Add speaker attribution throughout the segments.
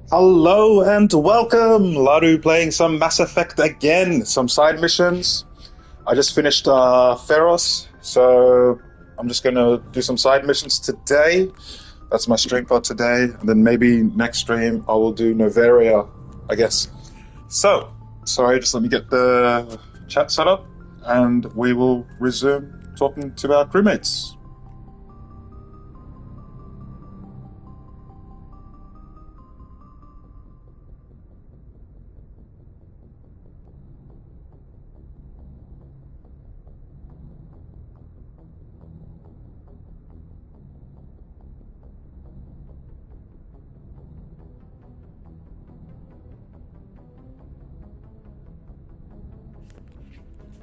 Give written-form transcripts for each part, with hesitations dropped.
Speaker 1: Hello and welcome, Laru playing some Mass Effect again, some side missions. I just finished Feros, so I'm just gonna do some side missions today. That's my stream for today, and then maybe next stream I will do Novaria, I guess. So, sorry, just let me get the chat set up, and we will resume talking to our crewmates.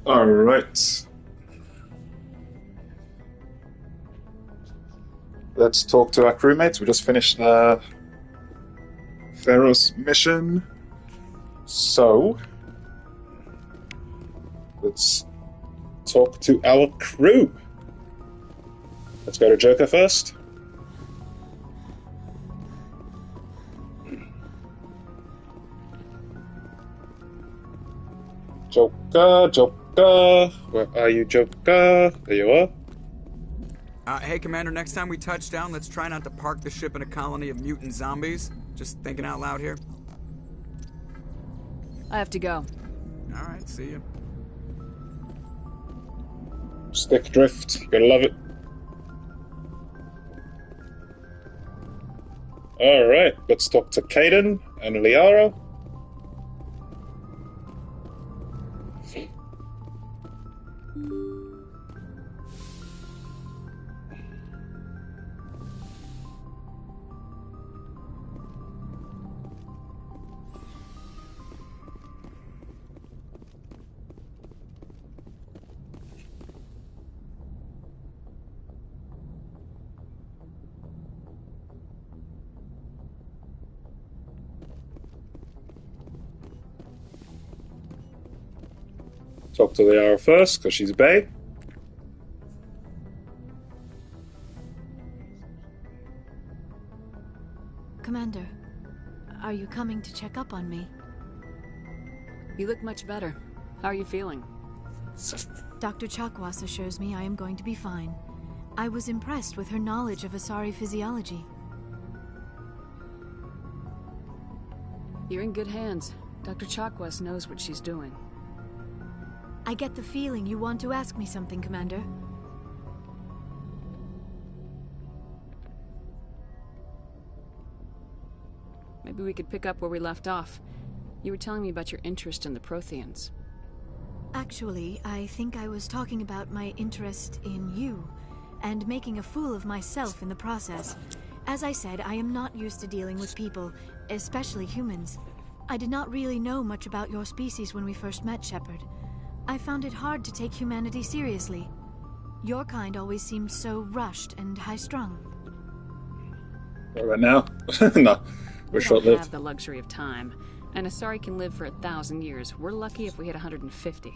Speaker 1: All right. Let's talk to our crewmates. We just finished the Feros mission. So, let's talk to our crew. Let's go to Joker first. Joker. Where are you, Joker? There you are.
Speaker 2: Hey, Commander, next time we touch down, let's try not to park the ship in a colony of mutant zombies. Just thinking out loud here.
Speaker 3: I have to go.
Speaker 2: Alright, see you.
Speaker 1: Stick drift. You're gonna love it. Alright, let's talk to Kaden and Liara. Talk to Liara first, because she's bae.
Speaker 4: Commander, are you coming to check up on me?
Speaker 3: You look much better. How are you feeling?
Speaker 4: Dr. Chakwas assures me I am going to be fine. I was impressed with her knowledge of Asari physiology.
Speaker 3: You're in good hands. Dr. Chakwas knows what she's doing.
Speaker 4: I get the feeling you want to ask me something, Commander.
Speaker 3: Maybe we could pick up where we left off. You were telling me about your interest in the Protheans.
Speaker 4: Actually, I think I was talking about my interest in you, and making a fool of myself in the process. As I said, I am not used to dealing with people, especially humans. I did not really know much about your species when we first met, Shepard. I found it hard to take humanity seriously. Your kind always seemed so rushed and high-strung.
Speaker 1: What about now? No, we're
Speaker 3: We don't
Speaker 1: short-lived.
Speaker 3: have the luxury of time. An Asari can live for 1,000 years. We're lucky if we hit 150.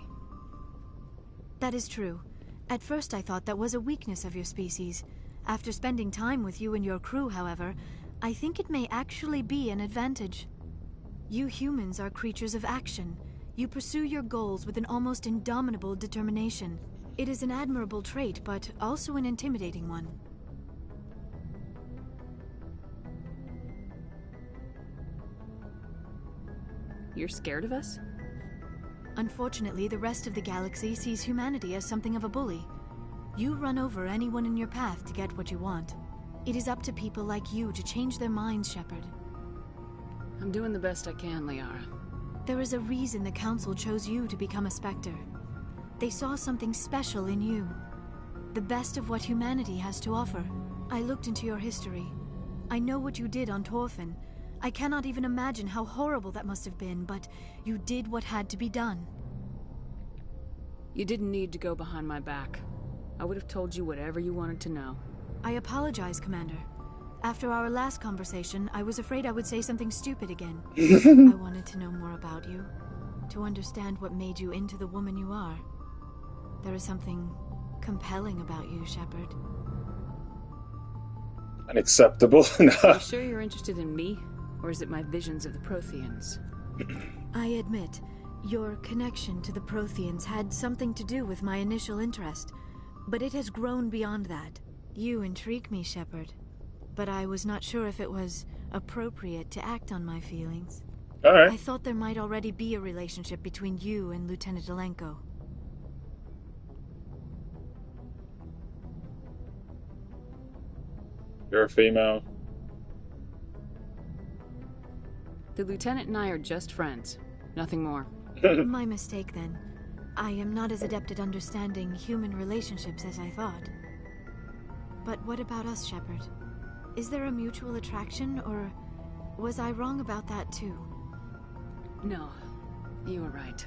Speaker 4: That is true. At first I thought that was a weakness of your species. After spending time with you and your crew, however, I think it may actually be an advantage. You humans are creatures of action. You pursue your goals with an almost indomitable determination. It is an admirable trait, but also an intimidating one.
Speaker 3: You're scared of us?
Speaker 4: Unfortunately, the rest of the galaxy sees humanity as something of a bully. You run over anyone in your path to get what you want. It is up to people like you to change their minds, Shepard.
Speaker 3: I'm doing the best I can, Liara.
Speaker 4: There is a reason the Council chose you to become a Spectre. They saw something special in you. The best of what humanity has to offer. I looked into your history. I know what you did on Torfin. I cannot even imagine how horrible that must have been, but you did what had to be done.
Speaker 3: You didn't need to go behind my back. I would have told you whatever you wanted to know.
Speaker 4: I apologize, Commander. After our last conversation, I was afraid I would say something stupid again. I wanted to know more about you, to understand what made you into the woman you are. There is something compelling about you, Shepard.
Speaker 1: Unacceptable. No.
Speaker 3: Are you sure you're interested in me? Or Or is it my visions of the Protheans?
Speaker 4: I admit, your connection to the Protheans had something to do with my initial interest, but it has grown beyond that. You intrigue me, Shepard, but I was not sure if it was appropriate to act on my feelings.
Speaker 1: Alright.
Speaker 4: I thought there might already be a relationship between you and Lieutenant Alenko.
Speaker 1: You're a female.
Speaker 3: The Lieutenant and I are just friends. Nothing more.
Speaker 4: My mistake, then. I am not as adept at understanding human relationships as I thought. But what about us, Shepard? Is there a mutual attraction, or was I wrong about that too?
Speaker 3: No, you were right.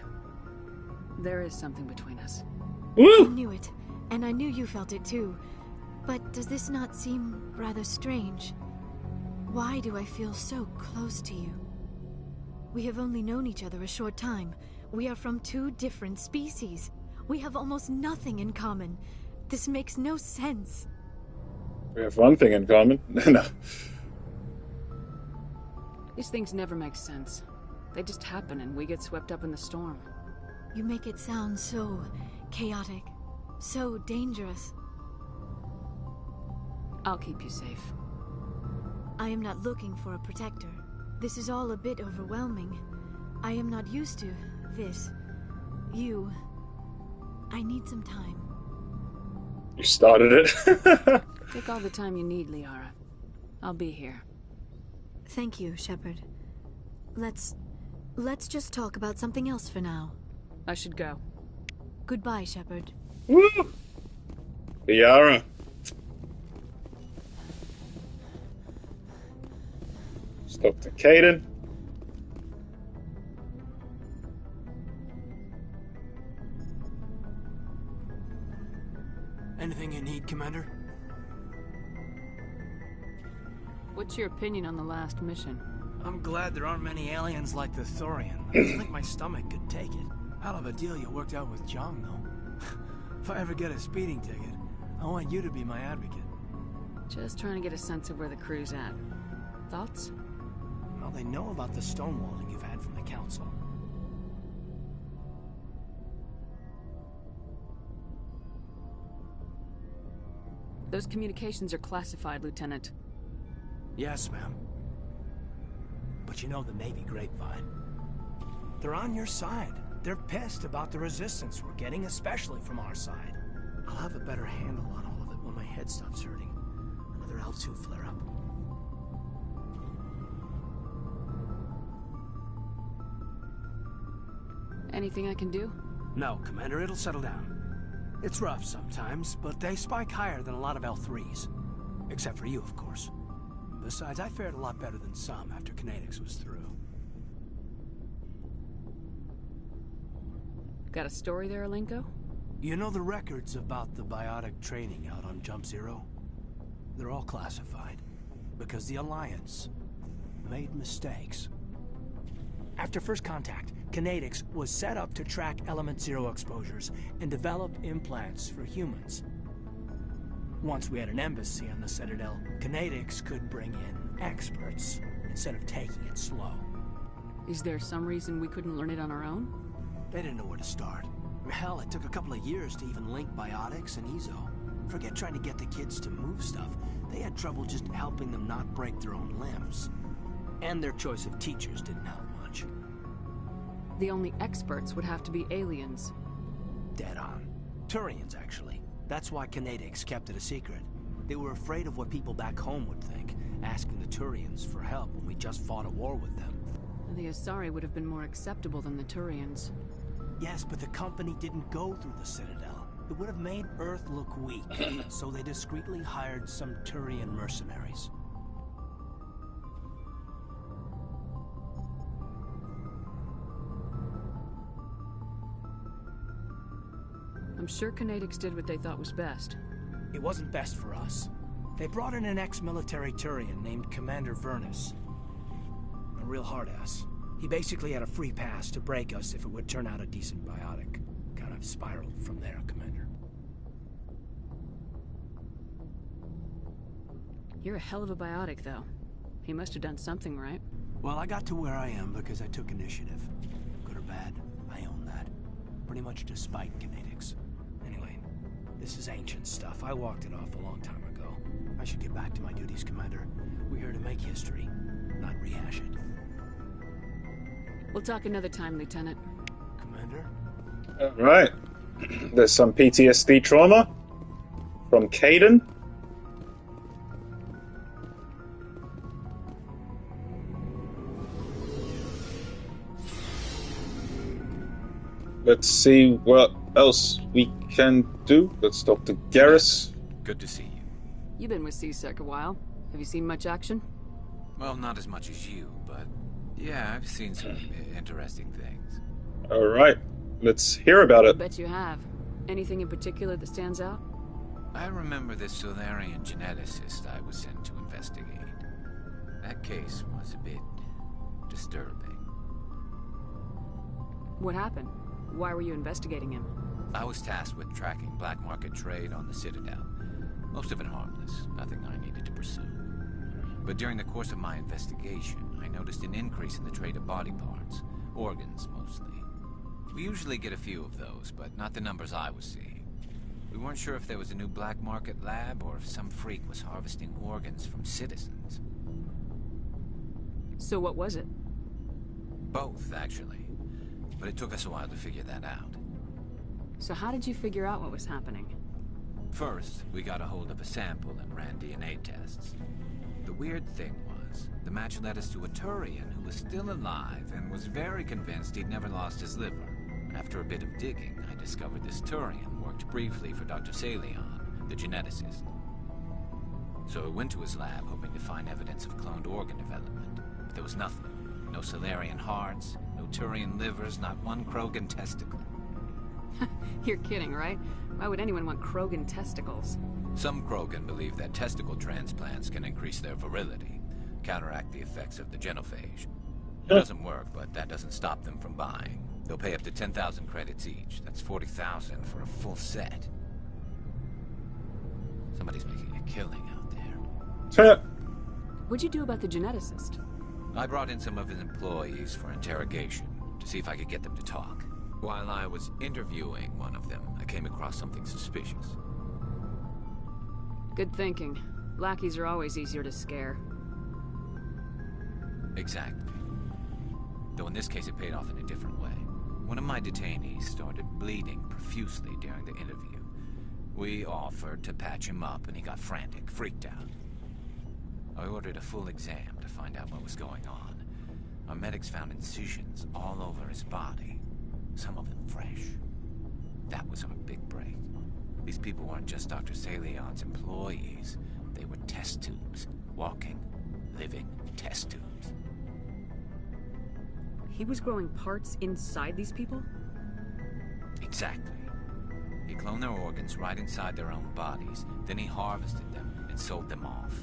Speaker 3: There is something between us.
Speaker 4: I knew it, and I knew you felt it too. But does this not seem rather strange? Why do I feel so close to you? We have only known each other a short time. We are from two different species. We have almost nothing in common. This makes no sense.
Speaker 1: We have one thing in common. No.
Speaker 3: These things never make sense. They just happen and we get swept up in the storm.
Speaker 4: You make it sound so chaotic, so dangerous.
Speaker 3: I'll keep you safe.
Speaker 4: I am not looking for a protector. This is all a bit overwhelming. I am not used to this. You. I need some time.
Speaker 1: You started it.
Speaker 3: Take all the time you need, Liara. I'll be here.
Speaker 4: Thank you, Shepard. Let's just talk about something else for now.
Speaker 3: I should go.
Speaker 4: Goodbye, Shepard.
Speaker 1: Woo! Liara. Dr. Caden.
Speaker 5: Anything you need, Commander?
Speaker 3: What's your opinion on the last mission?
Speaker 5: I'm glad there aren't many aliens like the Thorian. I don't think my stomach could take it. Hell of a deal you worked out with Jung, though. If I ever get a speeding ticket, I want you to be my advocate.
Speaker 3: Just trying to get a sense of where the crew's at. Thoughts?
Speaker 5: Well, they know about the stonewalling you've had from the Council.
Speaker 3: Those communications are classified, Lieutenant.
Speaker 5: Yes, ma'am. But you know the Navy grapevine. They're on your side. They're pissed about the resistance we're getting, especially from our side. I'll have a better handle on all of it when my head stops hurting. Another L2 flare-up.
Speaker 3: Anything I can do?
Speaker 5: No, Commander, it'll settle down. It's rough sometimes, but they spike higher than a lot of L3s. Except for you, of course. Besides, I fared a lot better than some after Kinetics was through.
Speaker 3: Got a story there, Alenko?
Speaker 5: You know the records about the biotic training out on Jump Zero? They're all classified, because the Alliance made mistakes. After first contact, Kinetics was set up to track Element Zero exposures and develop implants for humans. Once we had an embassy on the Citadel, Kinetics could bring in experts instead of taking it slow.
Speaker 3: Is there some reason we couldn't learn it on our own?
Speaker 5: They didn't know where to start. Hell, it took a couple of years to even link biotics and Ezo. Forget trying to get the kids to move stuff. They had trouble just helping them not break their own limbs. And their choice of teachers didn't help much.
Speaker 3: The only experts would have to be aliens.
Speaker 5: Dead on. Turians, actually. That's why Kinetics kept it a secret. They were afraid of what people back home would think, asking the Turians for help when we just fought a war with them.
Speaker 3: The Asari would have been more acceptable than the Turians.
Speaker 5: Yes, but the company didn't go through the Citadel. It would have made Earth look weak, so they discreetly hired some Turian mercenaries.
Speaker 3: I'm sure Kinetics did what they thought was best.
Speaker 5: It wasn't best for us. They brought in an ex-military Turian named Commander Vernus. A real hard-ass. He basically had a free pass to break us if it would turn out a decent biotic. Kind of spiraled from there, Commander.
Speaker 3: You're a hell of a biotic, though. He must have done something right.
Speaker 5: Well, I got to where I am because I took initiative. Good or bad, I own that. Pretty much despite kinetics. Anyway, this is ancient stuff. I walked it off a long time ago. I should get back to my duties, Commander. We're here to make history, not rehash it.
Speaker 3: We'll talk another time, Lieutenant.
Speaker 5: Commander?
Speaker 1: Alright. There's some PTSD trauma from Caden. Let's see what else we can do. Let's talk to Garrus.
Speaker 2: Good to see you.
Speaker 3: You've been with C-Sec a while. Have you seen much action?
Speaker 2: Well, not as much as you, but yeah, I've seen some interesting things.
Speaker 1: Alright, let's hear about it.
Speaker 3: Bet you have. Anything in particular that stands out?
Speaker 2: I remember this Solarian geneticist I was sent to investigate. That case was a bit disturbing.
Speaker 3: What happened? Why were you investigating him?
Speaker 2: I was tasked with tracking black market trade on the Citadel. Most of it harmless, nothing I needed to pursue. But during the course of my investigation, I noticed an increase in the trade of body parts, organs mostly. We usually get a few of those, but not the numbers I was seeing. We weren't sure if there was a new black market lab or if some freak was harvesting organs from citizens.
Speaker 3: So what was it?
Speaker 2: Both, actually. But it took us a while to figure that out.
Speaker 3: So how did you figure out what was happening?
Speaker 2: First, we got a hold of a sample and ran DNA tests. The weird thing was, the match led us to a Turian who was still alive and was very convinced he'd never lost his liver. After a bit of digging, I discovered this Turian worked briefly for Dr. Salion, the geneticist. So I went to his lab hoping to find evidence of cloned organ development. But there was nothing. No Solarian hearts, no Turian livers, not one Krogan testicle.
Speaker 3: You're kidding, right? Why would anyone want Krogan testicles?
Speaker 2: Some Krogan believe that testicle transplants can increase their virility, counteract the effects of the genophage. It doesn't work, but that doesn't stop them from buying. They'll pay up to 10,000 credits each. That's 40,000 for a full set. Somebody's making a killing out there.
Speaker 3: What'd you do about the geneticist?
Speaker 2: I brought in some of his employees for interrogation to see if I could get them to talk. While I was interviewing one of them, I came across something suspicious.
Speaker 3: Good thinking. Lackeys are always easier to scare.
Speaker 2: Exactly. Though in this case it paid off in a different way. One of my detainees started bleeding profusely during the interview. We offered to patch him up and he got frantic, freaked out. I ordered a full exam to find out what was going on. Our medics found incisions all over his body, some of them fresh. That was our big break. These people weren't just Dr. Salion's employees. They were test tubes. Walking, living test tubes.
Speaker 3: He was growing parts inside these people?
Speaker 2: Exactly. He cloned their organs right inside their own bodies. Then he harvested them and sold them off.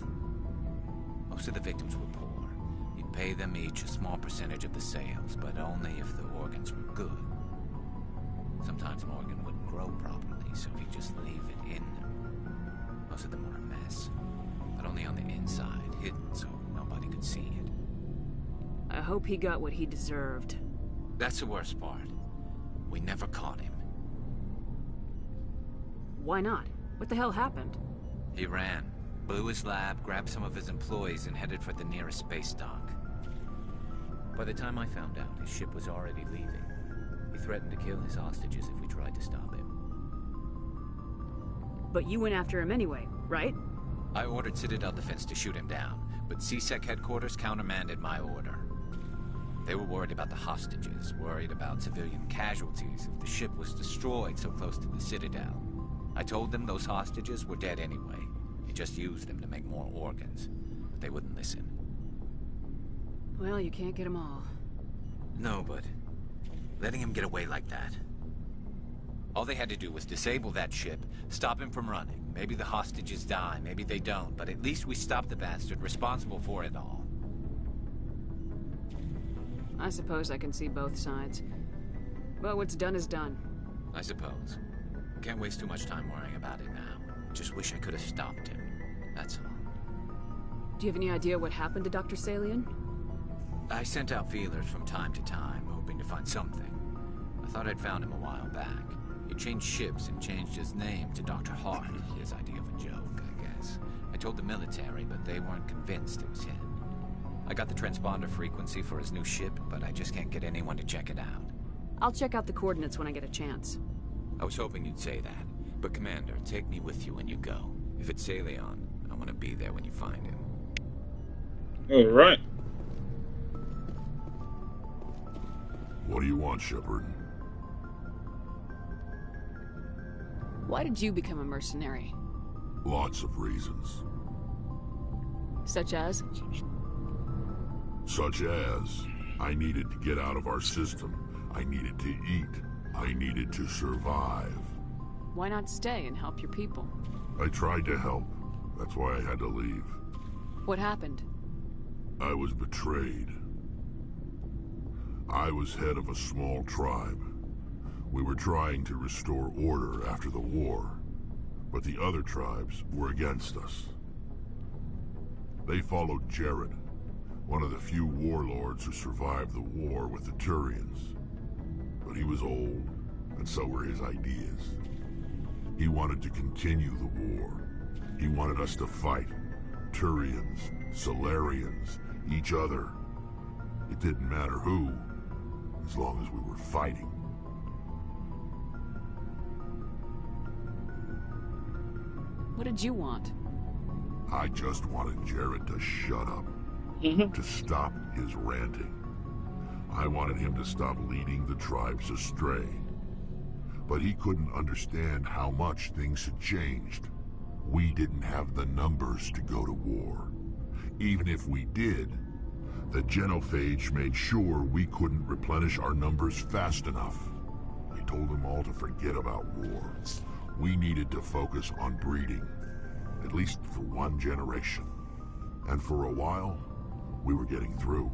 Speaker 2: Most of the victims were poor. He'd pay them each a small percentage of the sales, but only if the organs were good. Sometimes an organ wouldn't grow properly, so he'd just leave it in them. Most of them were a mess, but only on the inside, hidden so nobody could see it.
Speaker 3: I hope he got what he deserved.
Speaker 2: That's the worst part. We never caught him.
Speaker 3: Why not? What the hell happened?
Speaker 2: He ran, blew his lab, grabbed some of his employees, and headed for the nearest space dock. By the time I found out, his ship was already leaving. He threatened to kill his hostages if we tried to stop him.
Speaker 3: But you went after him anyway, right?
Speaker 2: I ordered Citadel Defense to shoot him down, but C-Sec headquarters countermanded my order. They were worried about the hostages, worried about civilian casualties if the ship was destroyed so close to the Citadel. I told them those hostages were dead anyway. He just used them to make more organs. But they wouldn't listen.
Speaker 3: Well, you can't get them all.
Speaker 2: No, but letting him get away like that. All they had to do was disable that ship, stop him from running. Maybe the hostages die, maybe they don't, but at least we stopped the bastard responsible for it all.
Speaker 3: I suppose I can see both sides. But what's done is done.
Speaker 2: I suppose. Can't waste too much time worrying about it now. Just wish I could have stopped him. That's all.
Speaker 3: Do you have any idea what happened to Dr. Salion?
Speaker 2: I sent out feelers from time to time, hoping to find something. I thought I'd found him a while back. He changed ships and changed his name to Dr. Hart, his idea of a joke, I guess. I told the military, but they weren't convinced it was him. I got the transponder frequency for his new ship, but I just can't get anyone to check it out.
Speaker 3: I'll check out the coordinates when I get a chance.
Speaker 2: I was hoping you'd say that. But Commander, take me with you when you go. If it's Salion, I want to be there when you find him.
Speaker 1: Alright.
Speaker 6: What do you want, Shepard?
Speaker 3: Why did you become a mercenary?
Speaker 6: Lots of reasons.
Speaker 3: Such as?
Speaker 6: Such as, I needed to get out of our system. I needed to eat. I needed to survive.
Speaker 3: Why not stay and help your people?
Speaker 6: I tried to help. That's why I had to leave.
Speaker 3: What happened?
Speaker 6: I was betrayed. I was head of a small tribe. We were trying to restore order after the war, but the other tribes were against us. They followed Jared, one of the few warlords who survived the war with the Turians. But he was old, and so were his ideas. He wanted to continue the war. He wanted us to fight. Turians, Solarians, each other. It didn't matter who, as long as we were fighting.
Speaker 3: What did you want?
Speaker 6: I just wanted Jared to shut up. To stop his ranting. I wanted him to stop leading the tribes astray. But he couldn't understand how much things had changed. We didn't have the numbers to go to war. Even if we did, the genophage made sure we couldn't replenish our numbers fast enough. I told them all to forget about war. We needed to focus on breeding, at least for one generation. And for a while, we were getting through.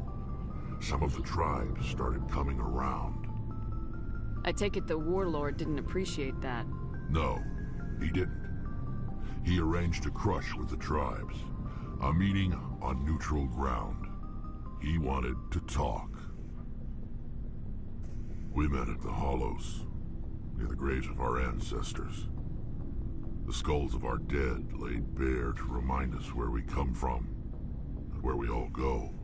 Speaker 6: Some of the tribes started coming around.
Speaker 3: I take it the warlord didn't appreciate that.
Speaker 6: No, he didn't. He arranged a crush with the tribes. A meeting on neutral ground. He wanted to talk. We met at the Hollows, near the graves of our ancestors. The skulls of our dead laid bare to remind us where we come from, and where we all go.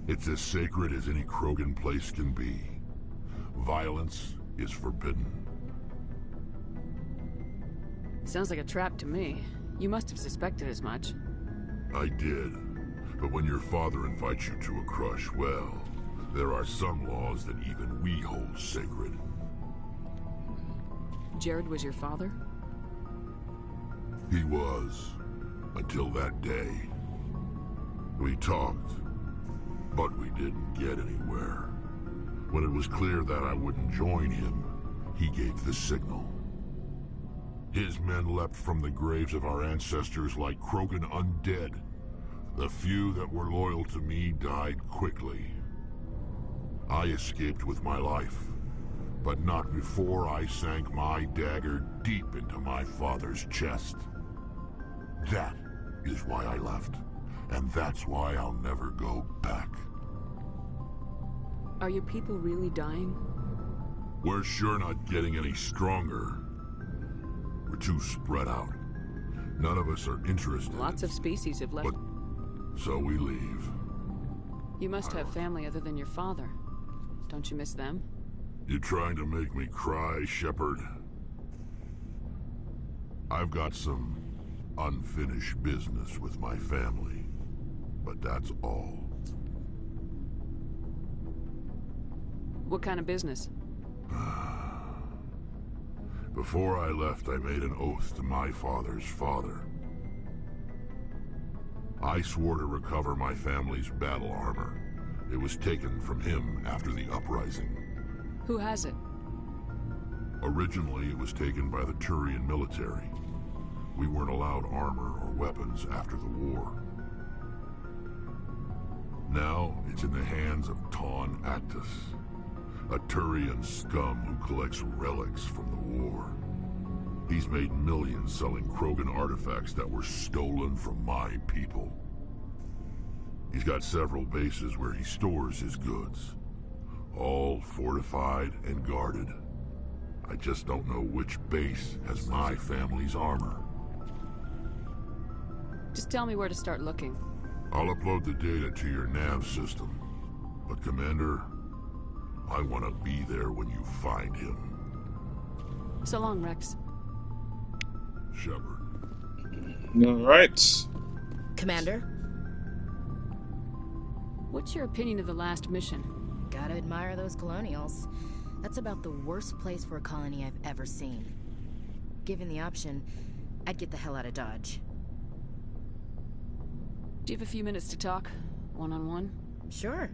Speaker 6: It's as sacred as any Krogan place can be. Violence is forbidden.
Speaker 3: Sounds like a trap to me. You must have suspected as much.
Speaker 6: I did. But when your father invites you to a crush, well, there are some laws that even we hold sacred.
Speaker 3: Jared was your father?
Speaker 6: He was. Until that day. We talked, but we didn't get anywhere. When it was clear that I wouldn't join him, he gave the signal. His men leapt from the graves of our ancestors like Krogan undead. The few that were loyal to me died quickly. I escaped with my life, but not before I sank my dagger deep into my father's chest. That is why I left, and that's why I'll never go back.
Speaker 3: Are your people really dying?
Speaker 6: We're sure not getting any stronger. We're too spread out. None of us are interested.
Speaker 3: Lots of species have left.
Speaker 6: But so we leave.
Speaker 3: You must have family other than your father. Don't you miss them?
Speaker 6: You trying to make me cry, Shepard? I've got some unfinished business with my family, but that's all.
Speaker 3: What kind of business?
Speaker 6: Before I left, I made an oath to my father's father. I swore to recover my family's battle armor. It was taken from him after the uprising.
Speaker 3: Who has it?
Speaker 6: Originally, it was taken by the Turian military. We weren't allowed armor or weapons after the war. Now, it's in the hands of Ton Actus, a Turian scum who collects relics from the war. He's made millions selling Krogan artifacts that were stolen from my people. He's got several bases where he stores his goods. All fortified and guarded. I just don't know which base has my family's armor.
Speaker 3: Just tell me where to start looking.
Speaker 6: I'll upload the data to your nav system. But Commander, I want to be there when you find him.
Speaker 3: So long, Rex.
Speaker 6: Shepard.
Speaker 1: All right.
Speaker 7: Commander?
Speaker 3: What's your opinion of the last mission?
Speaker 7: Gotta admire those colonials. That's about the worst place for a colony I've ever seen. Given the option, I'd get the hell out of Dodge.
Speaker 3: Do you have a few minutes to talk? One-on-one?
Speaker 7: Sure.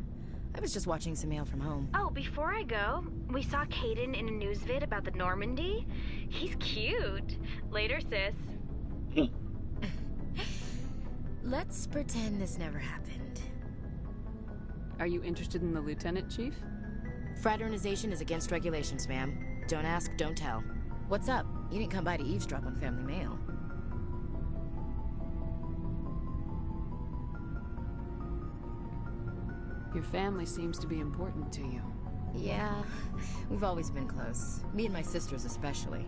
Speaker 7: I was just watching some mail from home.
Speaker 8: Oh, before I go, we saw Caden in a news vid about the Normandy. He's cute. Later, sis.
Speaker 7: Let's pretend this never happened.
Speaker 3: Are you interested in the Lieutenant, Chief?
Speaker 7: Fraternization is against regulations, ma'am. Don't ask, don't tell. What's up? You didn't come by to eavesdrop on family mail.
Speaker 3: Your family seems to be important to you.
Speaker 7: Yeah, we've always been close. Me and my sisters especially.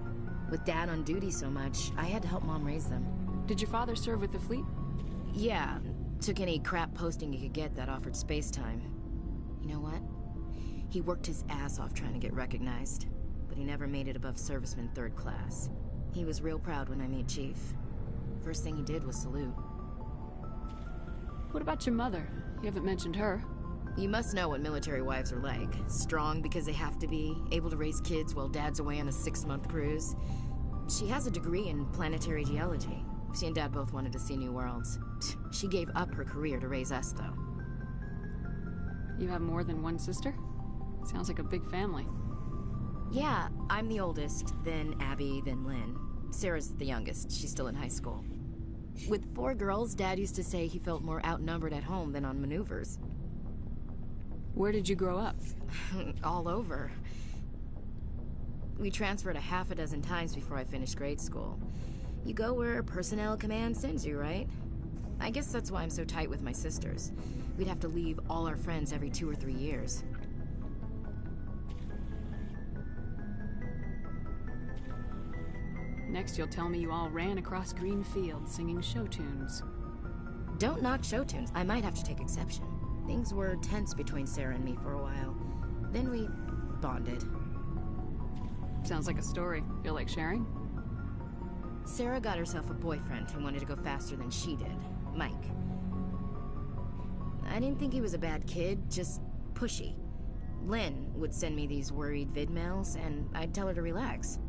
Speaker 7: With Dad on duty so much, I had to help Mom raise them.
Speaker 3: Did your father serve with the fleet?
Speaker 7: Yeah, took any crap posting he could get that offered space time. You know what? He worked his ass off trying to get recognized, but he never made it above serviceman 3rd class. He was real proud when I made Chief. First thing he did was salute.
Speaker 3: What about your mother? You haven't mentioned her.
Speaker 7: You must know what military wives are like. Strong because they have to be, able to raise kids while Dad's away on a 6-month cruise. She has a degree in planetary geology. She and Dad both wanted to see new worlds. She gave up her career to raise us, though.
Speaker 3: You have more than one sister? Sounds like a big family.
Speaker 7: Yeah, I'm the oldest, then Abby, then Lynn. Sarah's the youngest. She's still in high school. With 4 girls, Dad used to say he felt more outnumbered at home than on maneuvers.
Speaker 3: Where did you grow up?
Speaker 7: All over. We transferred a half a dozen times before I finished grade school. You go where personnel command sends you, right? I guess that's why I'm so tight with my sisters. We'd have to leave all our friends every 2 or 3 years.
Speaker 3: Next, you'll tell me you all ran across green fields singing show tunes.
Speaker 7: Don't knock show tunes. I might have to take exception. Things were tense between Sarah and me for a while. Then we bonded.
Speaker 3: Sounds like a story. Feel like sharing?
Speaker 7: Sarah got herself a boyfriend who wanted to go faster than she did, Mike. I didn't think he was a bad kid, just pushy. Lynn would send me these worried vid mails, and I'd tell her to relax.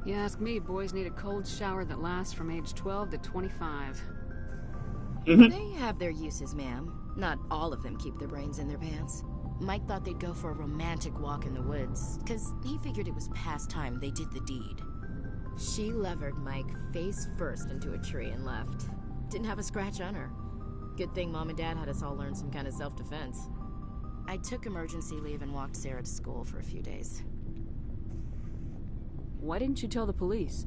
Speaker 3: You ask me, boys need a cold shower that lasts from age 12 to 25.
Speaker 7: They have their uses, ma'am. Not all of them keep their brains in their pants. Mike thought they'd go for a romantic walk in the woods, because he figured it was past time they did the deed. She levered Mike face first into a tree and left. Didn't have a scratch on her. Good thing Mom and Dad had us all learn some kind of self-defense. I took emergency leave and walked Sarah to school for a few days.
Speaker 3: Why didn't you tell the police?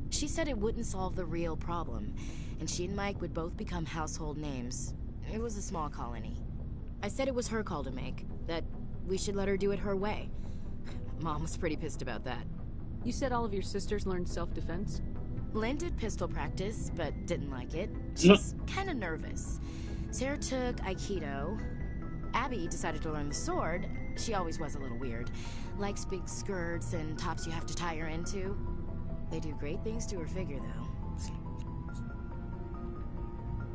Speaker 7: She said it wouldn't solve the real problem, and she and Mike would both become household names. It was a small colony. I said it was her call to make, that we should let her do it her way. Mom was pretty pissed about that.
Speaker 3: You said all of your sisters learned self-defense?
Speaker 7: Lynn did pistol practice, but didn't like it. She's kind of nervous. Sarah took Aikido. Abby decided to learn the sword. She always was a little weird. Likes big skirts and tops you have to tie her into. They do great things to her figure, though.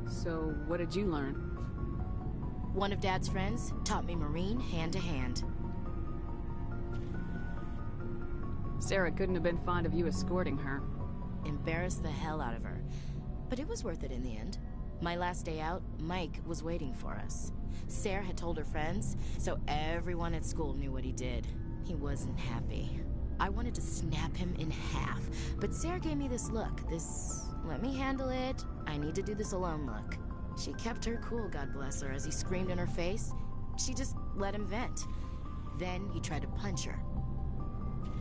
Speaker 3: So, what did you learn?
Speaker 7: One of Dad's friends taught me Marine hand-to-hand.
Speaker 3: Sarah couldn't have been fond of you escorting her.
Speaker 7: Embarrassed the hell out of her. But it was worth it in the end. My last day out, Mike was waiting for us. Sarah had told her friends, so everyone at school knew what he did. He wasn't happy. I wanted to snap him in half, but Sarah gave me this look, this let me handle it, I need to do this alone look. She kept her cool, God bless her, as he screamed in her face. She just let him vent. Then he tried to punch her.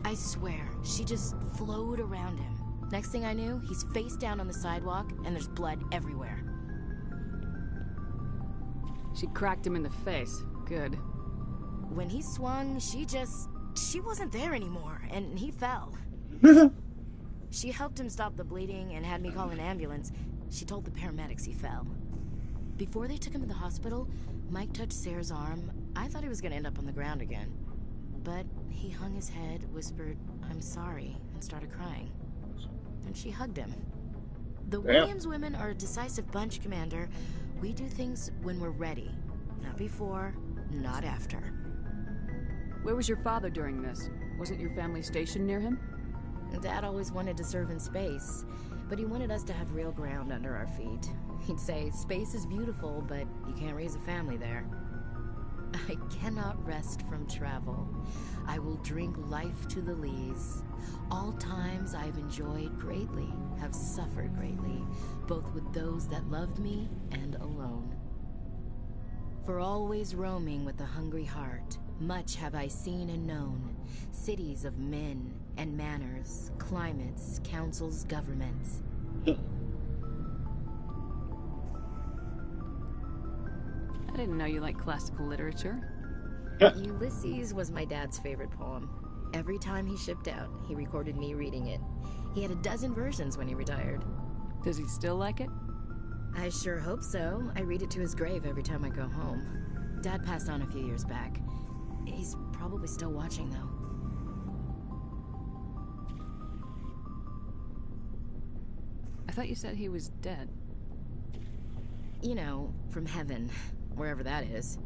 Speaker 7: I swear, she just flowed around him. Next thing I knew, he's face down on the sidewalk, and there's blood everywhere.
Speaker 3: She cracked him in the face. Good.
Speaker 7: When he swung, she wasn't there anymore, and he fell. She helped him stop the bleeding and had me call an ambulance. She told the paramedics he fell. Before they took him to the hospital, Mike touched Sarah's arm. I thought he was gonna end up on the ground again. But he hung his head, whispered, "I'm sorry," and started crying. And she hugged him. The Williams women are a decisive bunch, Commander. We do things when we're ready. Not before, not after.
Speaker 3: Where was your father during this? Wasn't your family stationed near him?
Speaker 7: Dad always wanted to serve in space, but he wanted us to have real ground under our feet. He'd say, space is beautiful, but you can't raise a family there. I cannot rest from travel. I will drink life to the lees. All times I have enjoyed greatly, have suffered greatly, both with those that loved me and alone. For always roaming with a hungry heart, much have I seen and known, cities of men and manners, climates, councils, governments.
Speaker 3: I didn't know you liked classical literature.
Speaker 7: Ulysses was my dad's favorite poem. Every time he shipped out, he recorded me reading it. He had a dozen versions when he retired.
Speaker 3: Does he still like it?
Speaker 7: I sure hope so. I read it to his grave every time I go home. Dad passed on a few years back. He's probably still watching, though.
Speaker 3: I thought you said he was dead.
Speaker 7: You know, from heaven, wherever that is.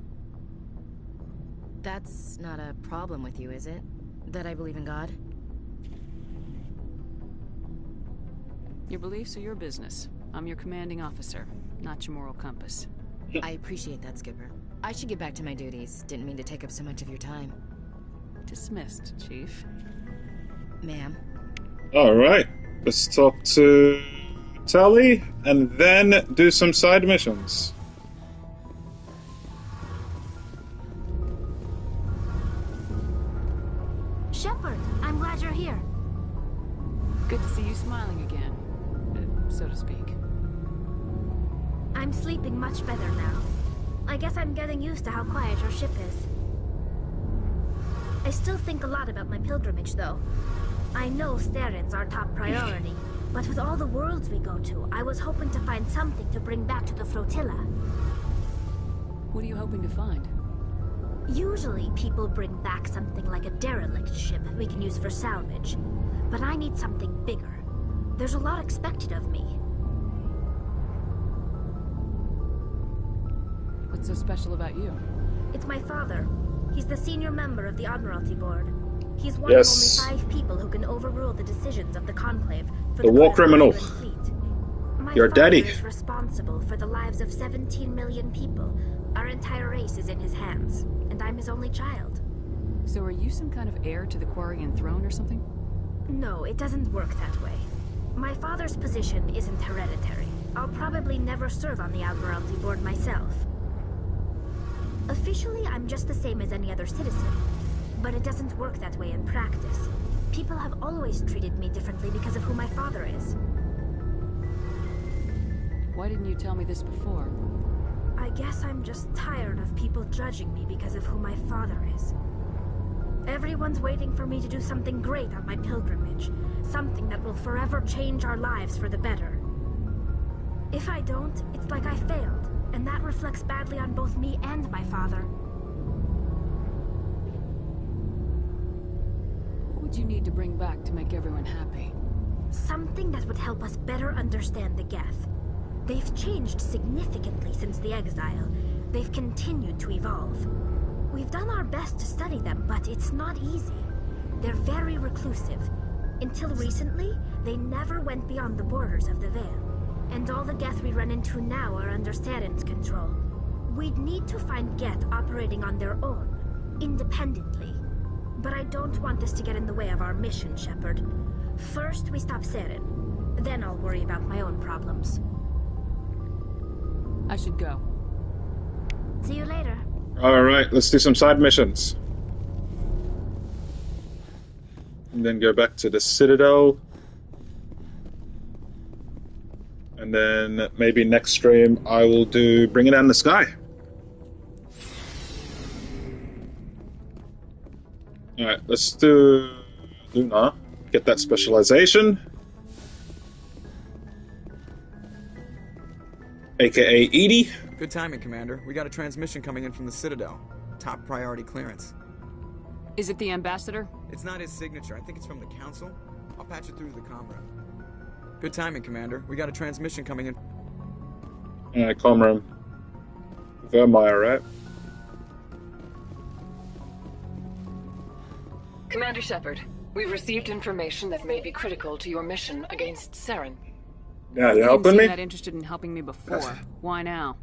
Speaker 7: That's not a problem with you, is it? That I believe in God?
Speaker 3: Your beliefs are your business. I'm your commanding officer, not your moral compass.
Speaker 7: I appreciate that, Skipper. I should get back to my duties. Didn't mean to take up so much of your time.
Speaker 3: Dismissed, Chief.
Speaker 7: Ma'am.
Speaker 1: Alright, let's talk to Tally and then do some side missions.
Speaker 4: Shepard, I'm glad you're here.
Speaker 3: Good to see you smiling again, so to speak.
Speaker 8: I'm sleeping much better now. I guess I'm getting used to how quiet your ship is. I still think a lot about my pilgrimage, though. I know Steren's our top priority, but with all the worlds we go to, I was hoping to find something to bring back to the flotilla.
Speaker 3: What are you hoping to find?
Speaker 8: Usually, people bring back something like a derelict ship we can use for salvage. But I need something bigger. There's a lot expected of me.
Speaker 3: What's so special about you?
Speaker 8: It's my father. He's the senior member of the Admiralty Board. He's one of only 5 people who can overrule the decisions of the Conclave for
Speaker 1: the war
Speaker 8: good of
Speaker 1: criminal.
Speaker 8: the Fleet. My
Speaker 1: Your
Speaker 8: father
Speaker 1: daddy.
Speaker 8: is responsible for the lives of 17 million people. Our entire race is in his hands, and I'm his only child.
Speaker 3: So are you some kind of heir to the Quarian throne or something?
Speaker 8: No, it doesn't work that way. My father's position isn't hereditary. I'll probably never serve on the Admiralty Board myself. Officially, I'm just the same as any other citizen. But it doesn't work that way in practice. People have always treated me differently because of who my father is.
Speaker 3: Why didn't you tell me this before?
Speaker 8: I guess I'm just tired of people judging me because of who my father is. Everyone's waiting for me to do something great on my pilgrimage. Something that will forever change our lives for the better. If I don't, it's like I failed, and that reflects badly on both me and my father.
Speaker 3: What would you need to bring back to make everyone happy?
Speaker 8: Something that would help us better understand the Geth. They've changed significantly since the exile. They've continued to evolve. We've done our best to study them, but it's not easy. They're very reclusive. Until recently, they never went beyond the borders of the Veil. And all the Geth we run into now are under Steren's control. We'd need to find Geth operating on their own, independently. But I don't want this to get in the way of our mission, Shepard. First, we stop Seren. Then I'll worry about my own problems.
Speaker 3: I should go.
Speaker 8: See you later.
Speaker 1: Alright, let's do some side missions. and then go back to the Citadel. And then maybe next stream I will do Bring It Down the Sky. Alright, let's do Luna. Get that specialization. AKA Edie.
Speaker 9: Good timing, Commander. We got a transmission coming in from the Citadel. Top priority clearance.
Speaker 3: Is it the ambassador?
Speaker 9: It's not his signature. I think it's from the Council. I'll patch it through to the comm room. Good timing, Commander. We got a transmission coming in.
Speaker 1: Alright, comm room. Vermeer, right?
Speaker 10: Commander Shepard, we've received information that may be critical to your mission against Saren.
Speaker 1: Yeah, you
Speaker 3: You
Speaker 1: helping
Speaker 3: didn't
Speaker 1: me?
Speaker 3: seem that interested in helping me before. Why now?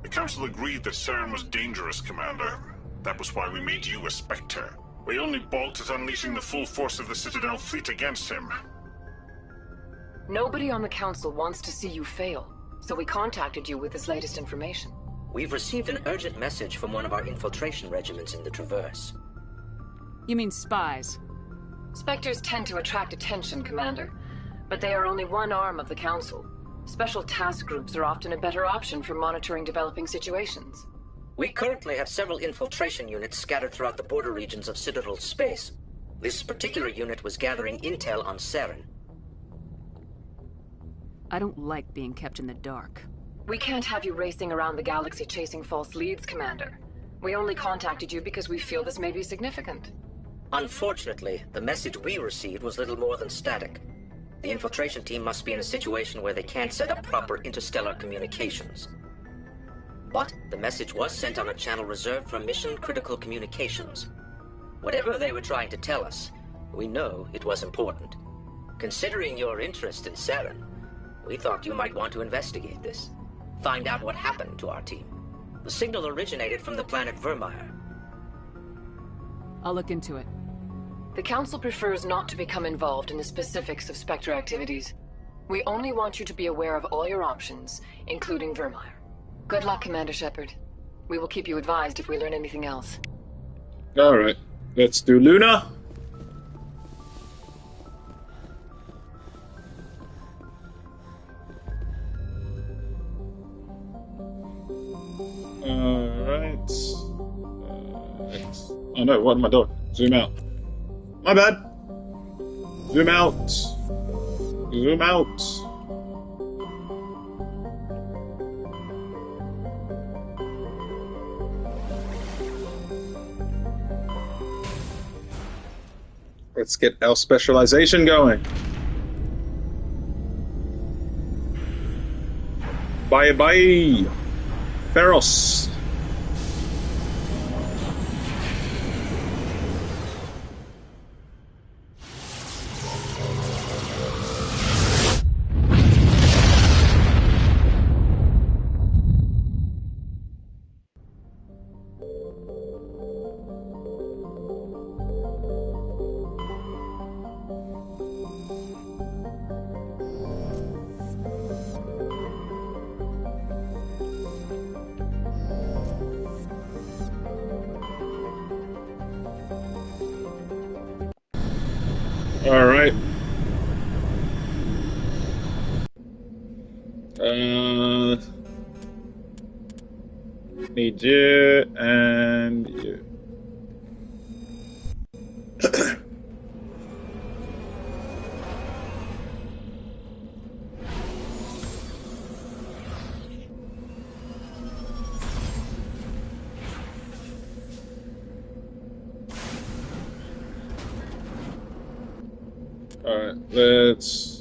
Speaker 11: The Council agreed that Saren was dangerous, Commander. That was why we made you a Spectre. We only balked at unleashing the full force of the Citadel fleet against him.
Speaker 10: Nobody on the Council wants to see you fail, so we contacted you with this latest information.
Speaker 12: We've received an urgent message from one of our infiltration regiments in the Traverse.
Speaker 3: You mean spies?
Speaker 10: Spectres tend to attract attention, Commander, but they are only one arm of the Council. Special task groups are often a better option for monitoring developing situations.
Speaker 12: We currently have several infiltration units scattered throughout the border regions of Citadel space. This particular unit was gathering intel on Saren.
Speaker 3: I don't like being kept in the dark.
Speaker 10: We can't have you racing around the galaxy chasing false leads, Commander. We only contacted you because we feel this may be significant.
Speaker 12: Unfortunately, the message we received was little more than static. The infiltration team must be in a situation where they can't set up proper interstellar communications. But the message was sent on a channel reserved for mission-critical communications. Whatever they were trying to tell us, we know it was important. Considering your interest in Saren, we thought you might want to investigate this. Find out what happened to our team. The signal originated from the planet Vermeer.
Speaker 3: I'll look into it.
Speaker 10: The Council prefers not to become involved in the specifics of Spectre activities. We only want you to be aware of all your options, including Vermeer. Good luck, Commander Shepard. We will keep you advised if we learn anything else.
Speaker 1: Alright, let's do Luna. Alright. Oh no, what am I doing? Zoom out. My bad. Zoom out. Zoom out. Let's get our specialization going. Bye bye. Feros. All right. Need you and you. All right, let's.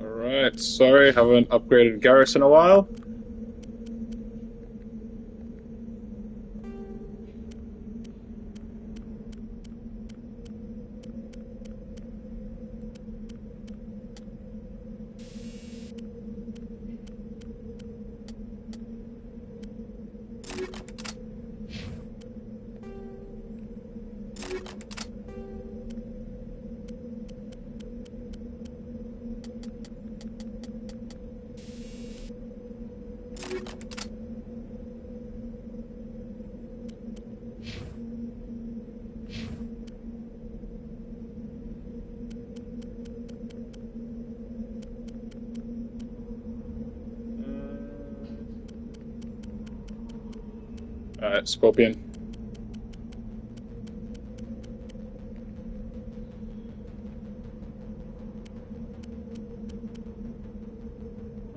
Speaker 1: Alright, sorry, haven't upgraded Garrus in a while. Alright, Scorpion.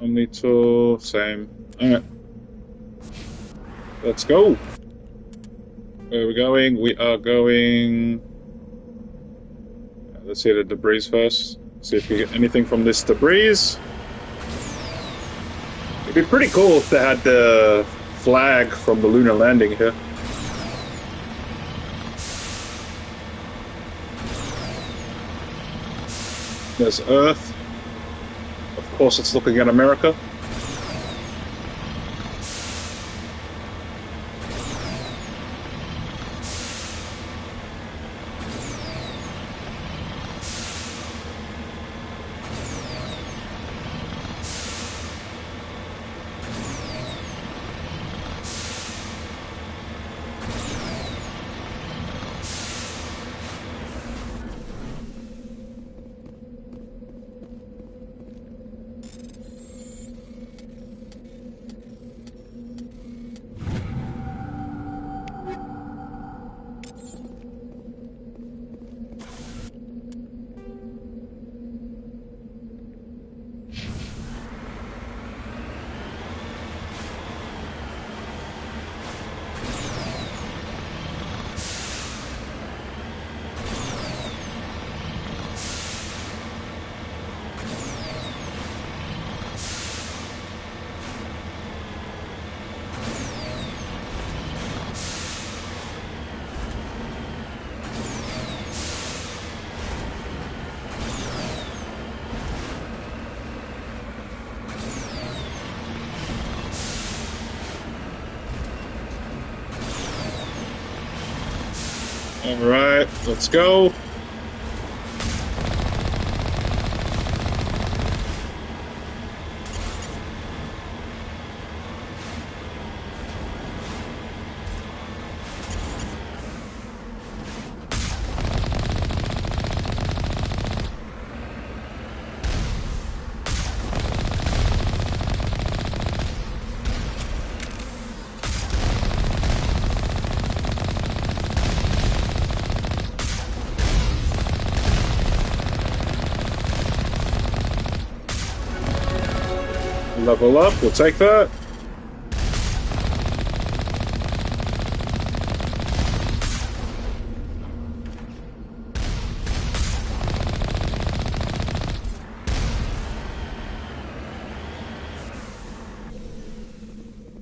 Speaker 1: Omni tool, same. Alright. Let's go. Where are we going? We are going... Let's see the debris first. See if we get anything from this debris. It'd be pretty cool if they had the flag from the lunar landing here. There's Earth. Of course it's looking at America. Alright, let's go. Level up, we'll take that.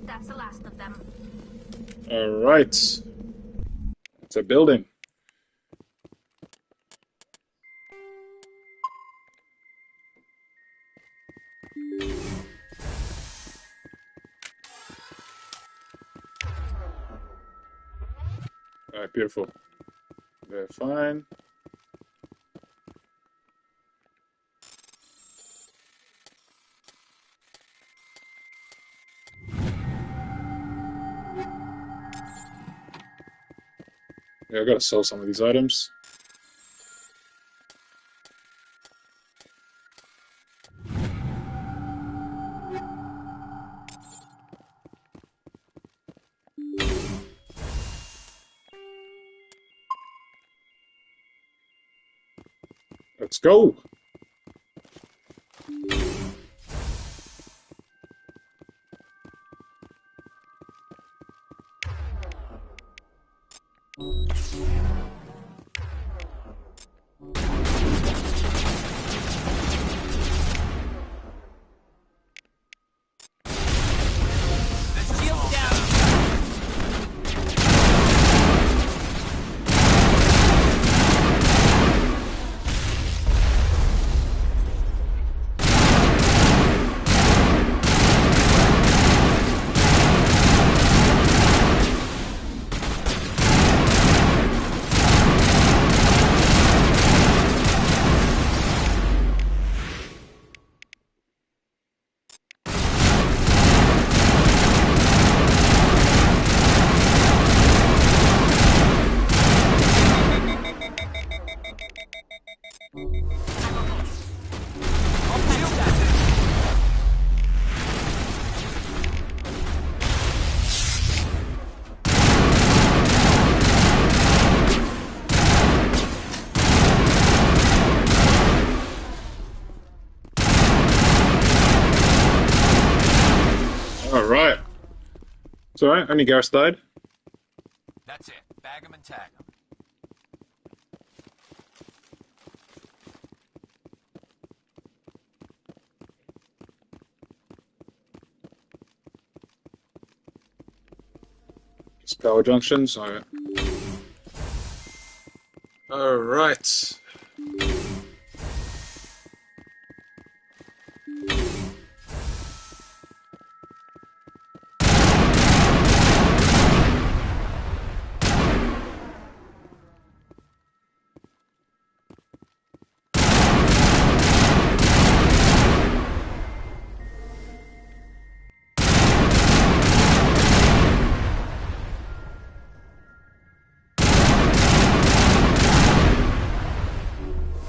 Speaker 8: That's the last of them.
Speaker 1: Alright. It's a building. Alright, beautiful. They're fine. Yeah, I gotta sell some of these items. Let's go! It's alright, only Garrus died.
Speaker 2: That's it. Bag him and tag him.
Speaker 1: Just power junctions, alright. Alright.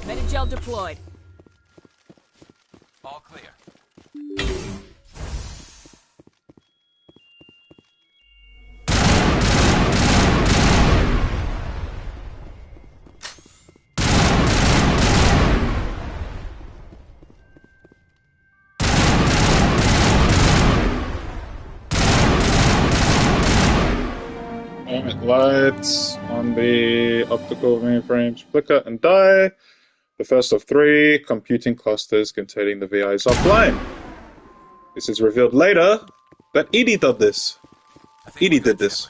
Speaker 3: Medigel deployed.
Speaker 2: All clear.
Speaker 1: Alright, lights on the optical mainframes flicker and die. The first of 3 computing clusters containing the VI is offline. This is revealed later that Edie did this. Edie did this.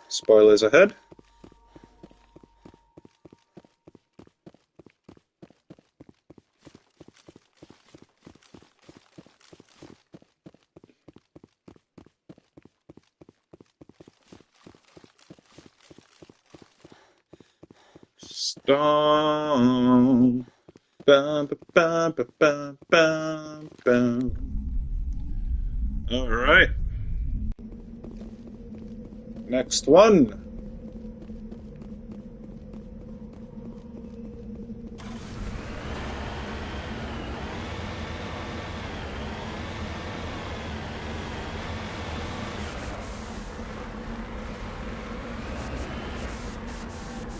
Speaker 1: Spoilers ahead. Stone. Bum, bum, bum, bum, bum, bum. All right. Next one.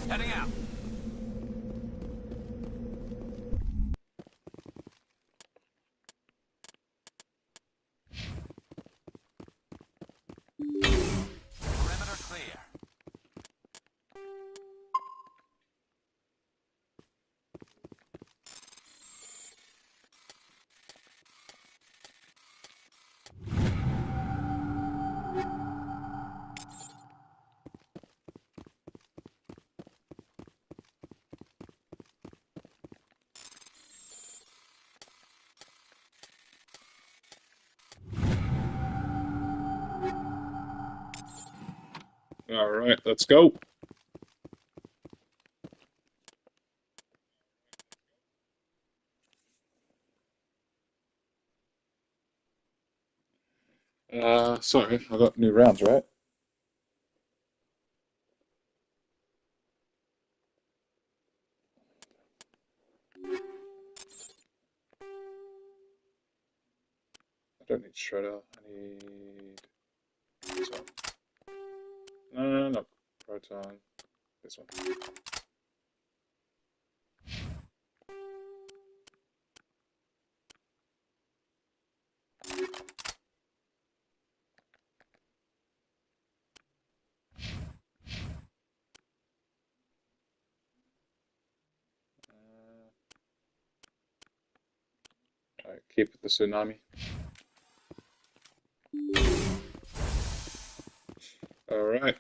Speaker 2: Heading out. Perimeter clear.
Speaker 1: All right, let's go. Sorry, I got new rounds, right? I don't need Shredder. I need this one. No, Proton. This one. Alright, keep the tsunami. Alright.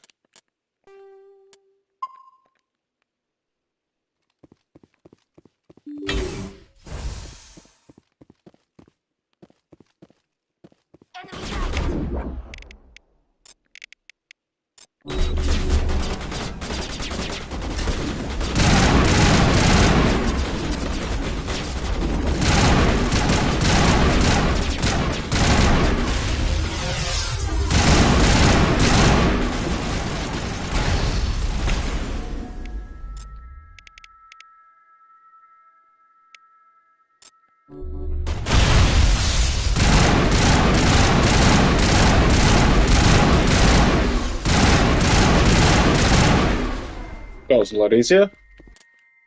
Speaker 1: That was a lot easier.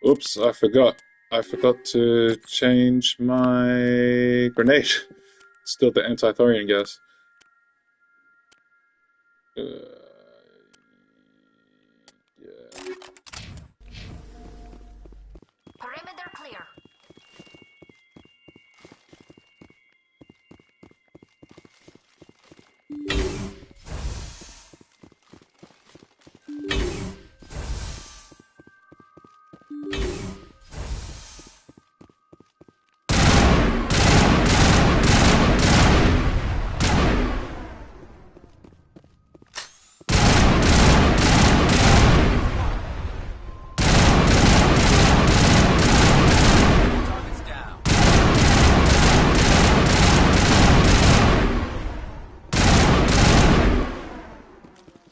Speaker 1: Oops, I forgot. I forgot to change my grenade Still the anti-thorium gas. Yeah.
Speaker 8: Perimeter clear.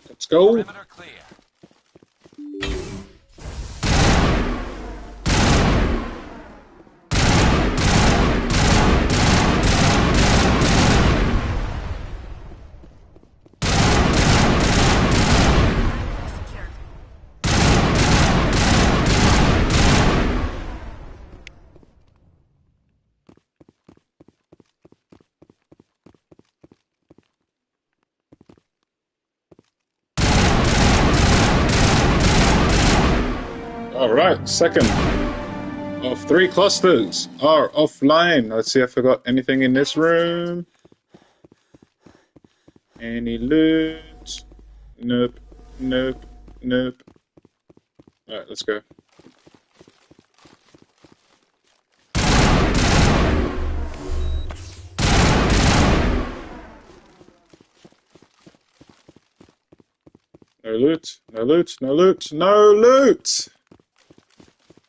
Speaker 1: Let's go.
Speaker 2: Perimeter clear.
Speaker 1: Alright, second of 3 clusters are offline. Let's see if I got anything in this room. Any loot? Nope, nope, nope. Alright, let's go. No loot, no loot, no loot, no loot!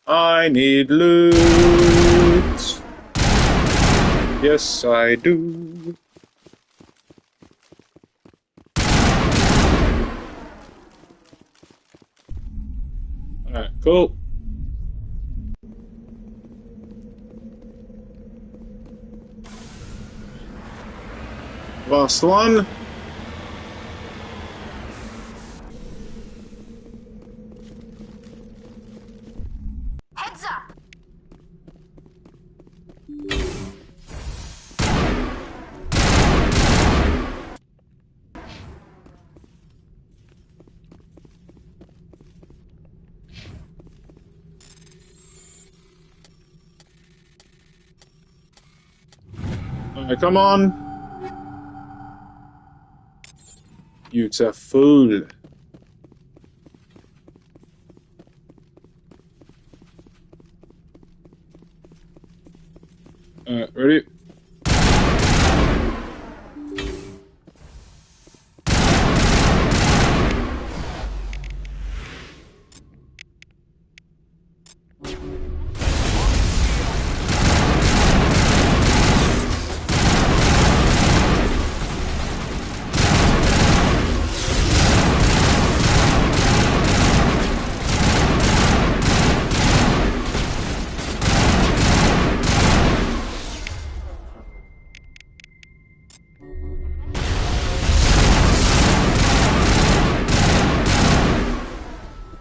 Speaker 1: I need loot! Yes, I do. Alright, cool. Last one.
Speaker 8: Heads up.
Speaker 1: Alright, come on. Beautiful. Alright, ready?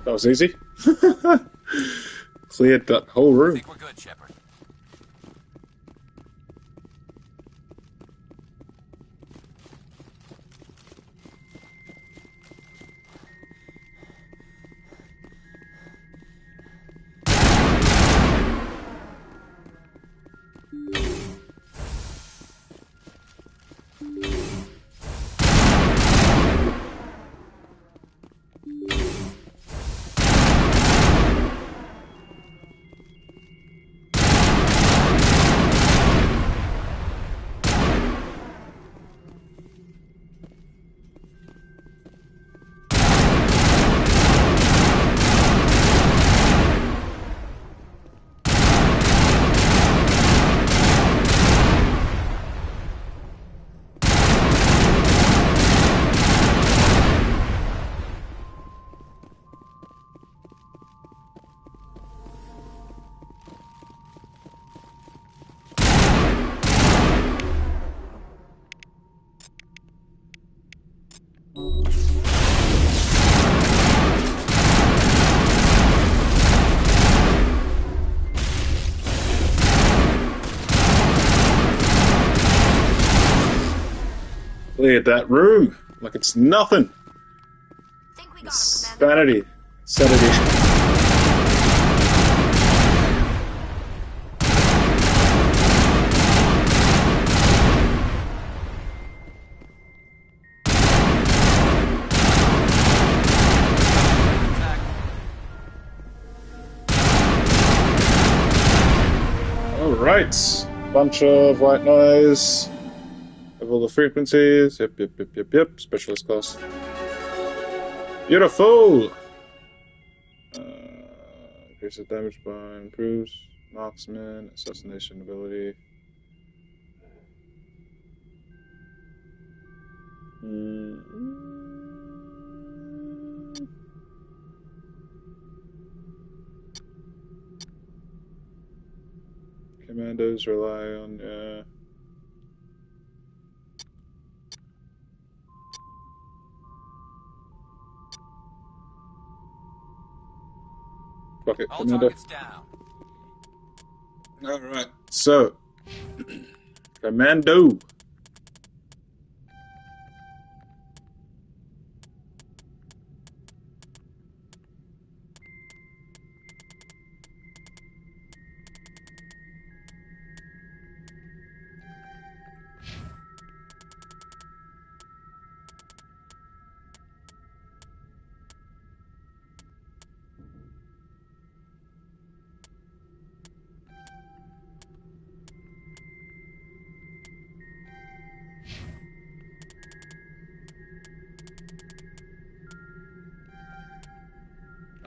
Speaker 1: That was easy. Cleared that whole
Speaker 2: I
Speaker 1: room.
Speaker 2: think we're good, Shepard.
Speaker 1: Cleared that room like it's nothing. Sanity. Alright. Bunch of white noise. Of all the frequencies. Yep. Specialist class. Beautiful! Increases damage by improves marksman, assassination ability. Commandos rely on, Fuck it, Commander. Alright, so Commando.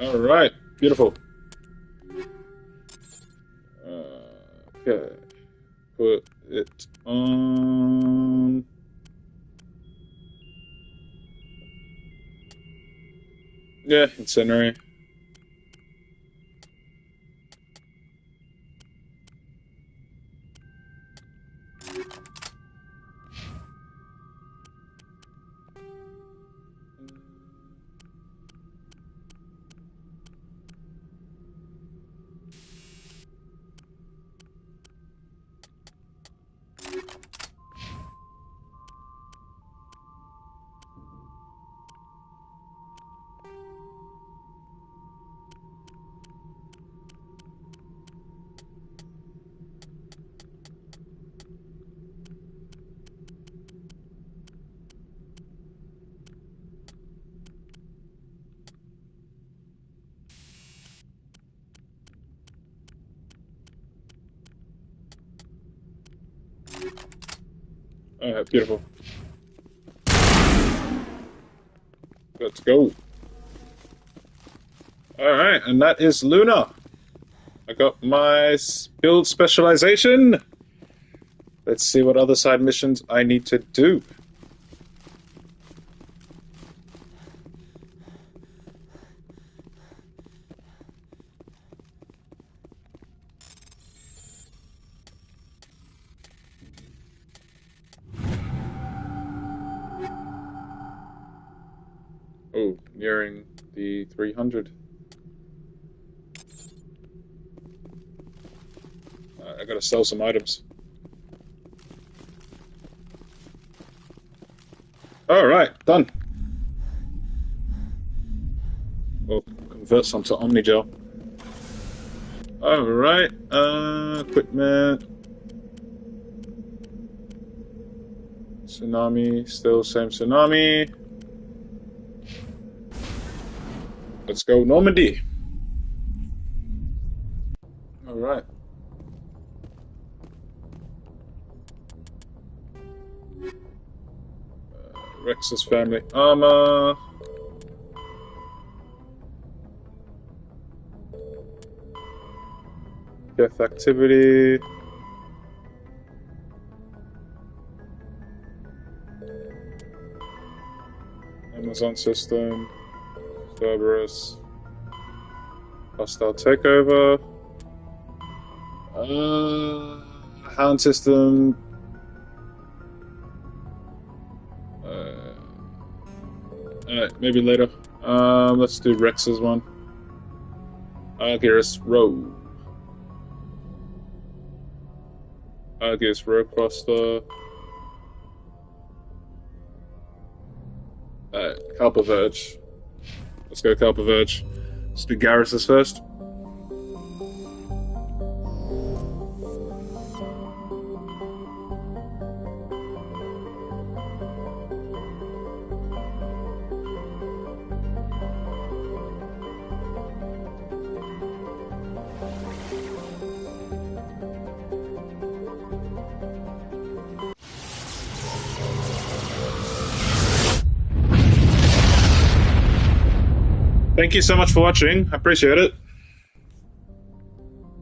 Speaker 1: Alright, beautiful. Okay, put it on. Yeah, incendiary. Alright, beautiful. Let's go. Alright, and that is Luna. I got my build specialization. Let's see what other side missions I need to do. Oh, nearing the 300. I gotta sell some items. Alright, done. We'll convert some to Omnigel. Alright, equipment. Tsunami, still same tsunami. Let's go Normandy. Alright. Rex's family armor. Death activity. Amazon system. Cerberus. Hostile takeover. Hound system. Alright, maybe later. Let's do Rex's one. Argus Row. Argus Row Cluster. Kelper Verge. Let's go Kelper Verge. Let's do Garrus's first. Thank you so much for watching. I appreciate it.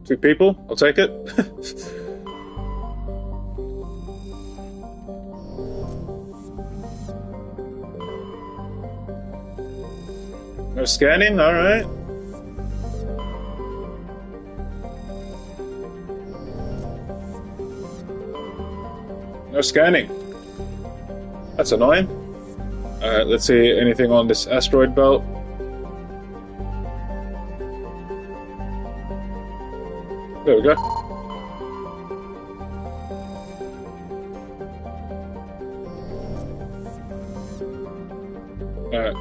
Speaker 1: 2 people, I'll take it. No scanning, alright. No scanning. That's annoying. Alright, let's see anything on this asteroid belt. There we go. Alright.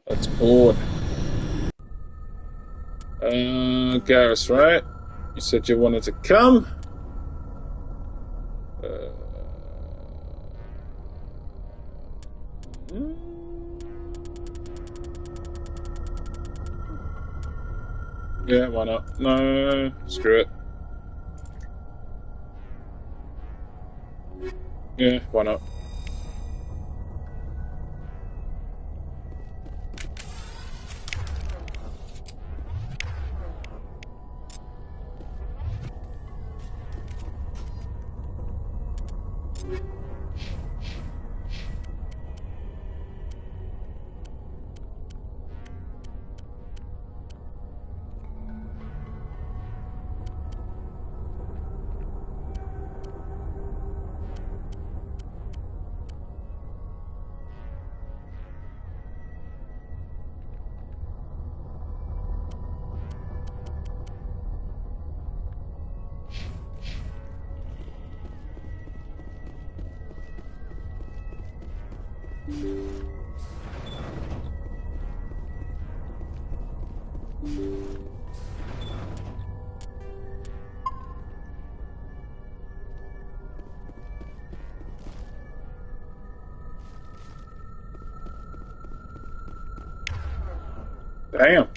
Speaker 1: That's board. Garrus, right? You said you wanted to come. Yeah, why not? No, screw it. Yeah, why not? Damn.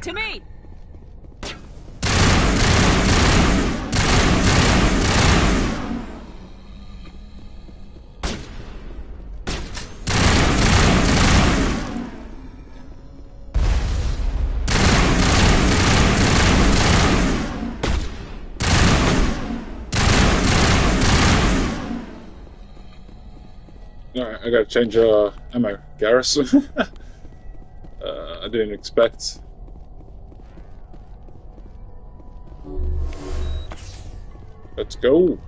Speaker 3: To me!
Speaker 1: Alright, I gotta change ammo. Garrus. I didn't expect. Let's go.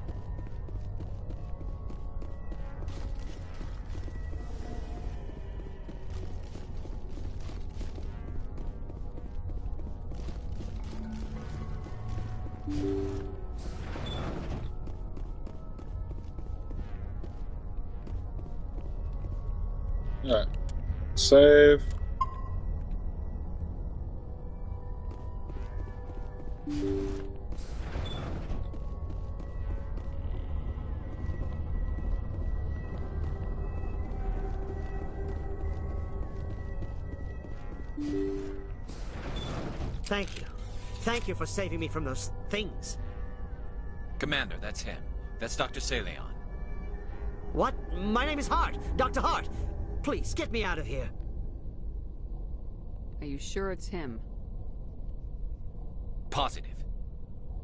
Speaker 1: Alright. Save.
Speaker 5: Thank you. Thank you for saving me from those things.
Speaker 2: Commander, that's him. That's Dr. Saleon.
Speaker 5: What? My name is Hart. Dr. Hart. Please, get me out of here.
Speaker 3: Are you sure it's him?
Speaker 2: Positive.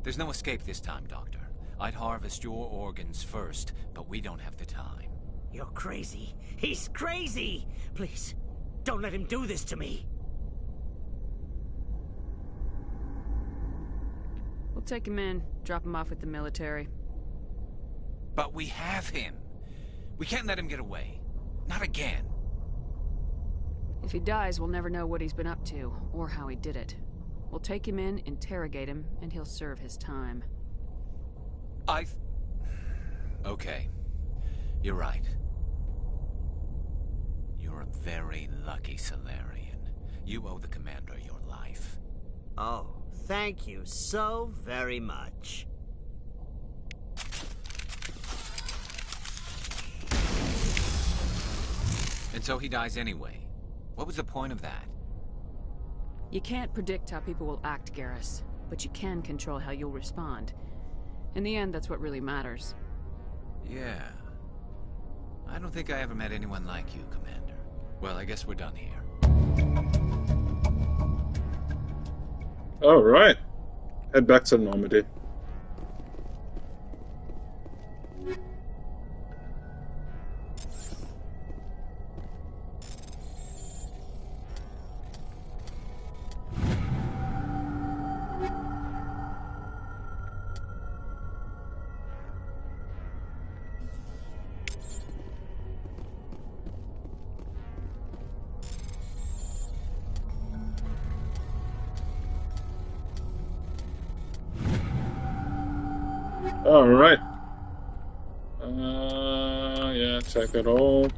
Speaker 2: There's no escape this time, Doctor. I'd harvest your organs first, but we don't have the time.
Speaker 5: You're crazy. He's crazy! Please, don't let him do this to me.
Speaker 3: We'll take him in, drop him off with the military.
Speaker 2: But we have him. We can't let him get away. Not again.
Speaker 3: If he dies, we'll never know what he's been up to, or how he did it. We'll take him in, interrogate him, and he'll serve his time.
Speaker 2: Okay. You're right. You're a very lucky Solarian. You owe the Commander your life.
Speaker 5: Oh, thank you so very much.
Speaker 2: And so he dies anyway. What was the point of that?
Speaker 3: You can't predict how people will act, Garrus, but you can control how you'll respond. In the end, that's what really matters.
Speaker 2: Yeah. I don't think I ever met anyone like you, Commander. Well, I guess we're done here.
Speaker 1: Alright. Head back to Normandy. Alright. Yeah, check it all.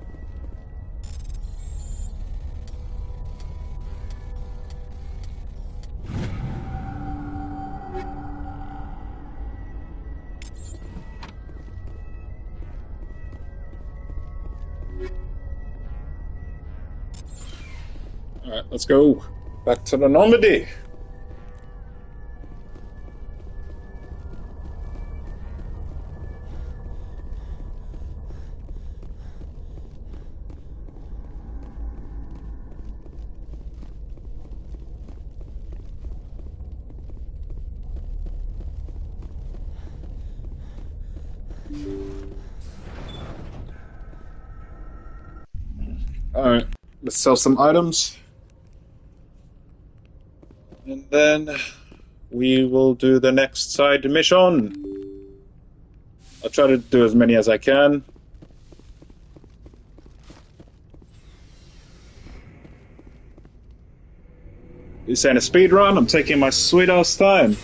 Speaker 1: Alright, let's go. Back to the Normandy. Alright, let's sell some items. And then we will do the next side mission. I'll try to do as many as I can. This ain't a speed run, I'm taking my sweet ass time.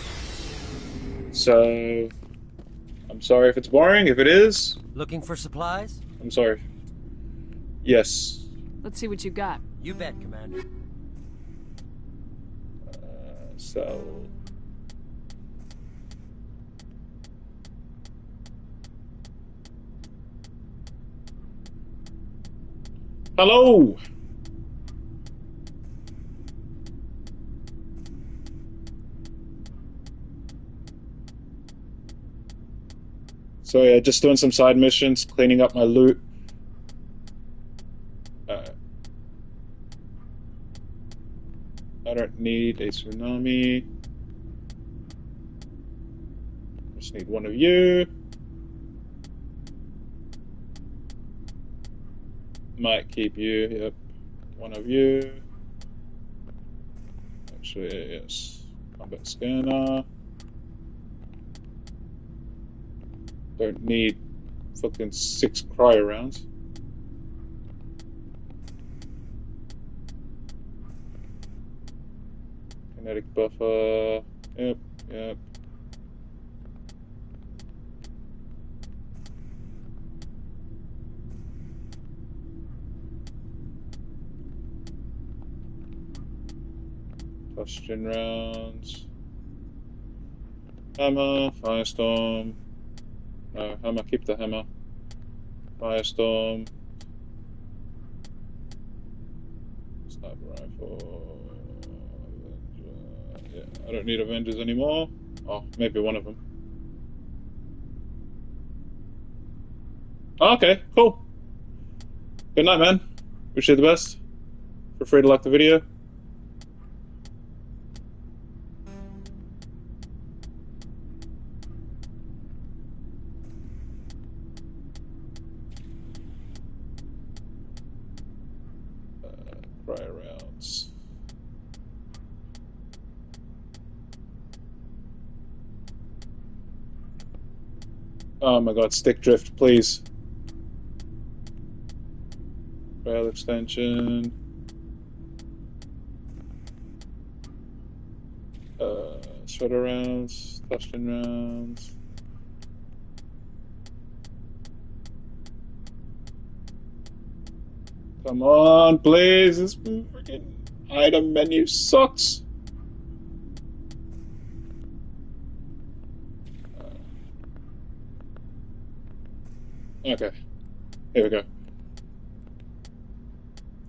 Speaker 1: So, I'm sorry if it's boring. If it is,
Speaker 5: Looking for supplies?
Speaker 1: I'm sorry. Yes.
Speaker 3: Let's see what you got.
Speaker 5: You bet, Commander.
Speaker 1: So... Hello! So yeah, just doing some side missions, cleaning up my loot. I don't need a tsunami. Just need one of you. Might keep you, yep. One of you. Actually, yes. Combat scanner. Don't need fucking 6 cryo rounds. Kinetic buffer. Yep, yep. Costume rounds. Hammer, firestorm. No, hammer, keep the hammer. Firestorm. Sniper rifle. Yeah, I don't need Avengers anymore. Oh, maybe one of them. Oh, okay, cool. Good night, man. Wish you the best. Feel free to like the video. Prior rounds. Oh my god, stick drift, please. Rail extension. Shredder rounds, thrusting rounds. Come on, please. This freaking item menu sucks. Okay, here we go.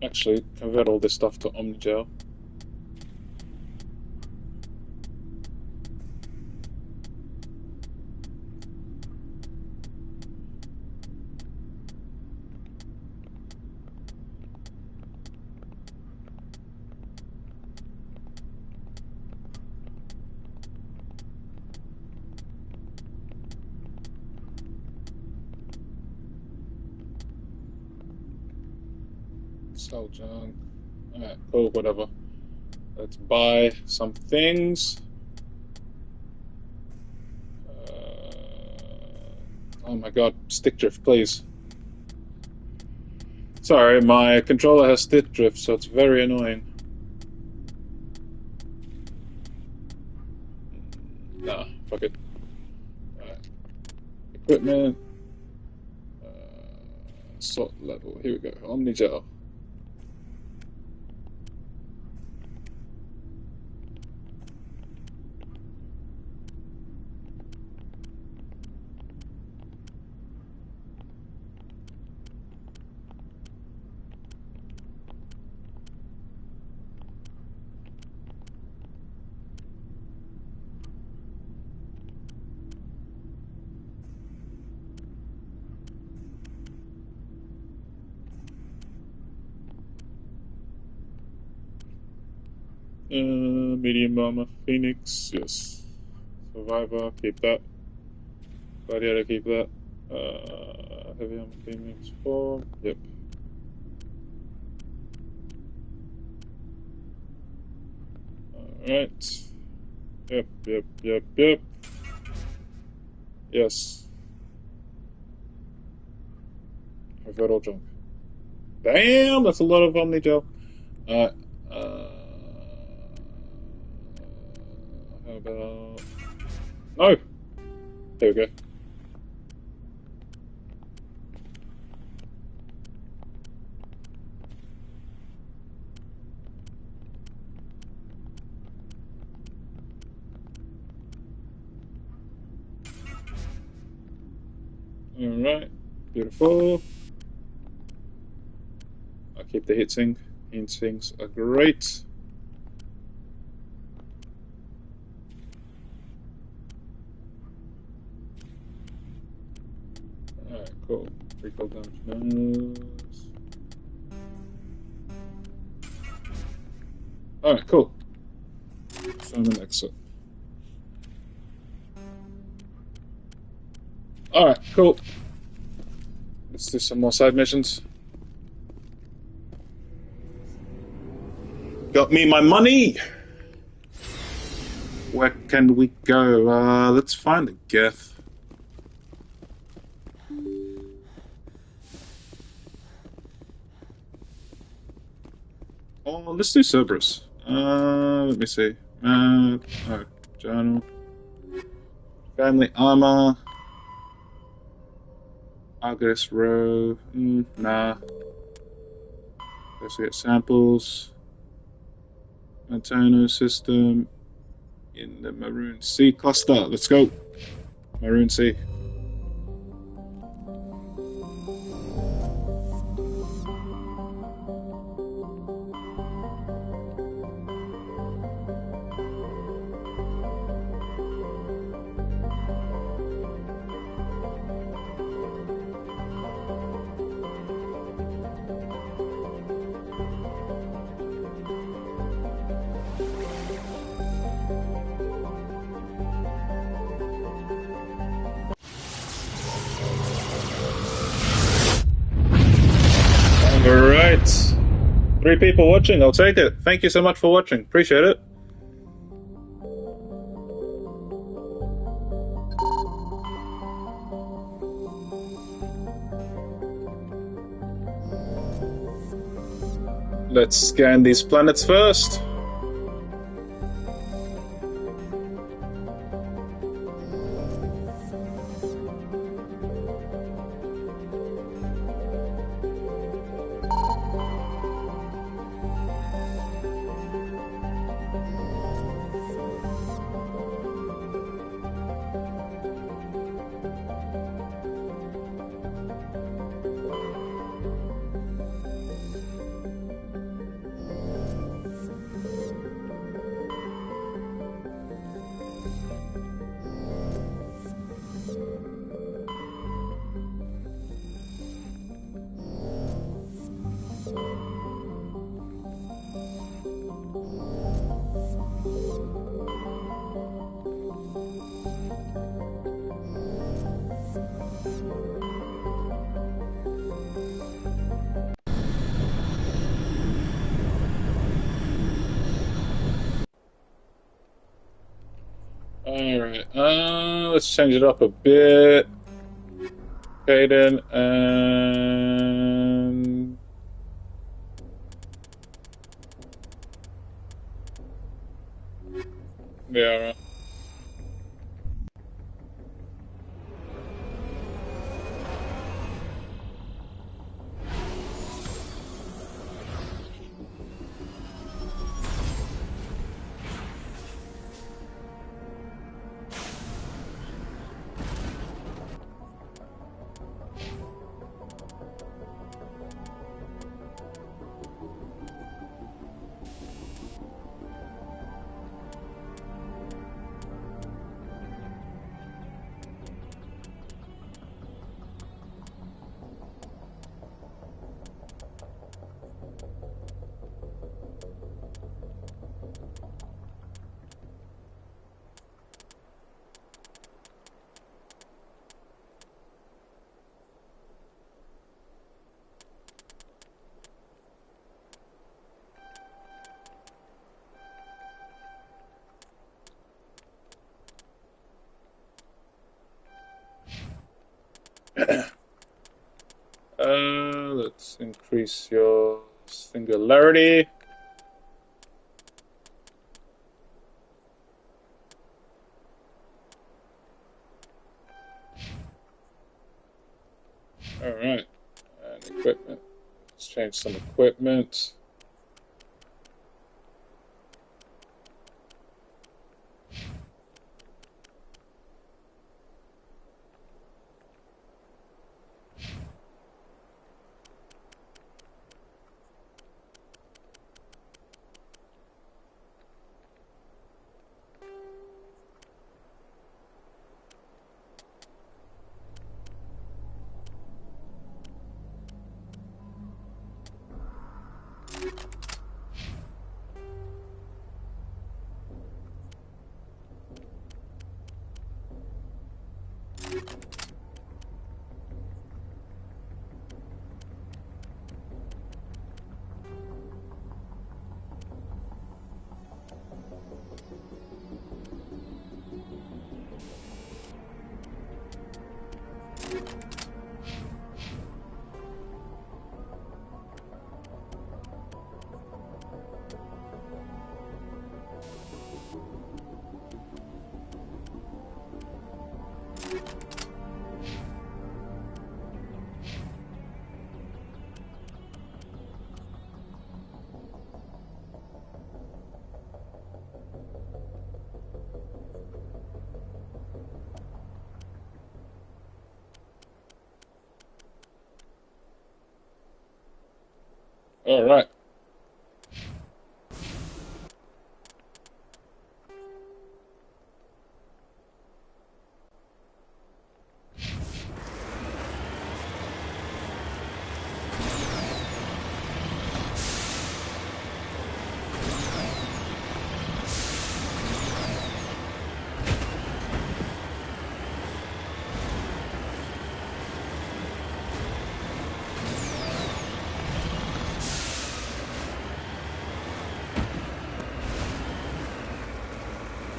Speaker 1: Actually, convert all this stuff to Omnigel. Sell junk. Alright, cool, whatever. Let's buy some things. Oh my god, stick drift, please. Sorry, my controller has stick drift, so it's very annoying. Nah, fuck it. Alright. Equipment. Salt level. Here we go. Omnigel. Medium armor, Phoenix, yes. Survivor, keep that. Gladiator, keep that. Heavy armor, Phoenix, 4, yep. Alright. Yep. Yes. I've got all junk. Damn, that's a lot of Omnigel. Alright. How about... No! There we go. Alright, beautiful. I'll keep the heatsink. Heatsinks are great. Alright, cool. Recoil damage nose. Alright, cool. Find an exit. Alright, cool. Let's do some more side missions. Got me my money! Where can we go? Let's find the Geth. Oh, let's do Cerberus. Let me see. Oh, journal. Family armor. Argus row. Nah. Let's get samples. Antonio system. In the Maroon Sea cluster. Let's go. Maroon Sea. 3 people watching, I'll take it. Thank you so much for watching. Appreciate it. Let's scan these planets first. Alright, let's change it up a bit. Caden and... Yeah, let's increase your singularity. Alright, and equipment. Let's change some equipment. All right.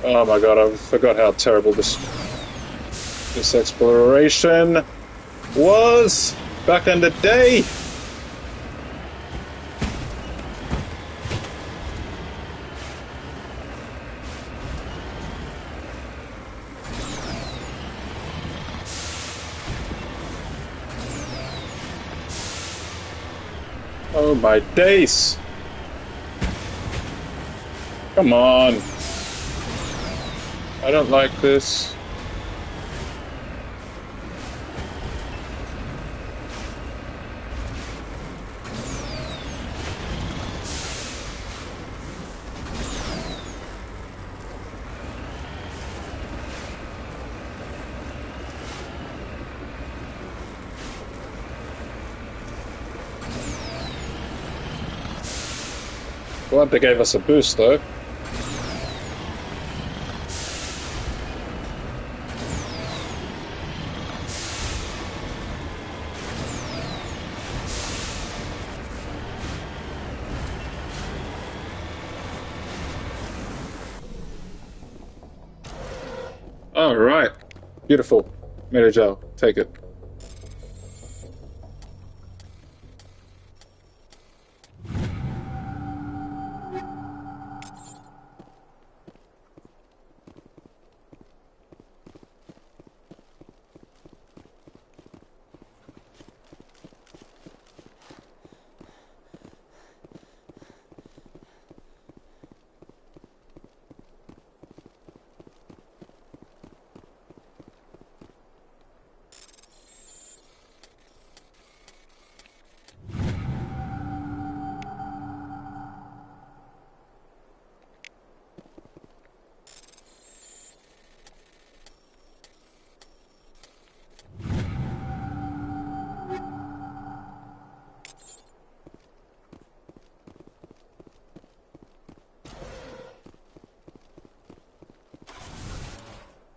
Speaker 1: Oh my god, I forgot how terrible this exploration was back in the day. Oh my days. Come on. I don't like this. Glad they gave us a boost though. Alright. Beautiful. Made gel. Take it.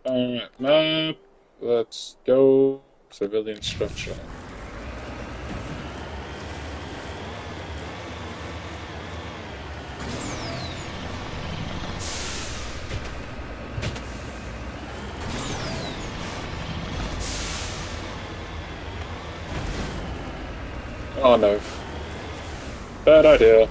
Speaker 1: Alright, map. Let's go. Civilian structure. Oh no. Bad idea.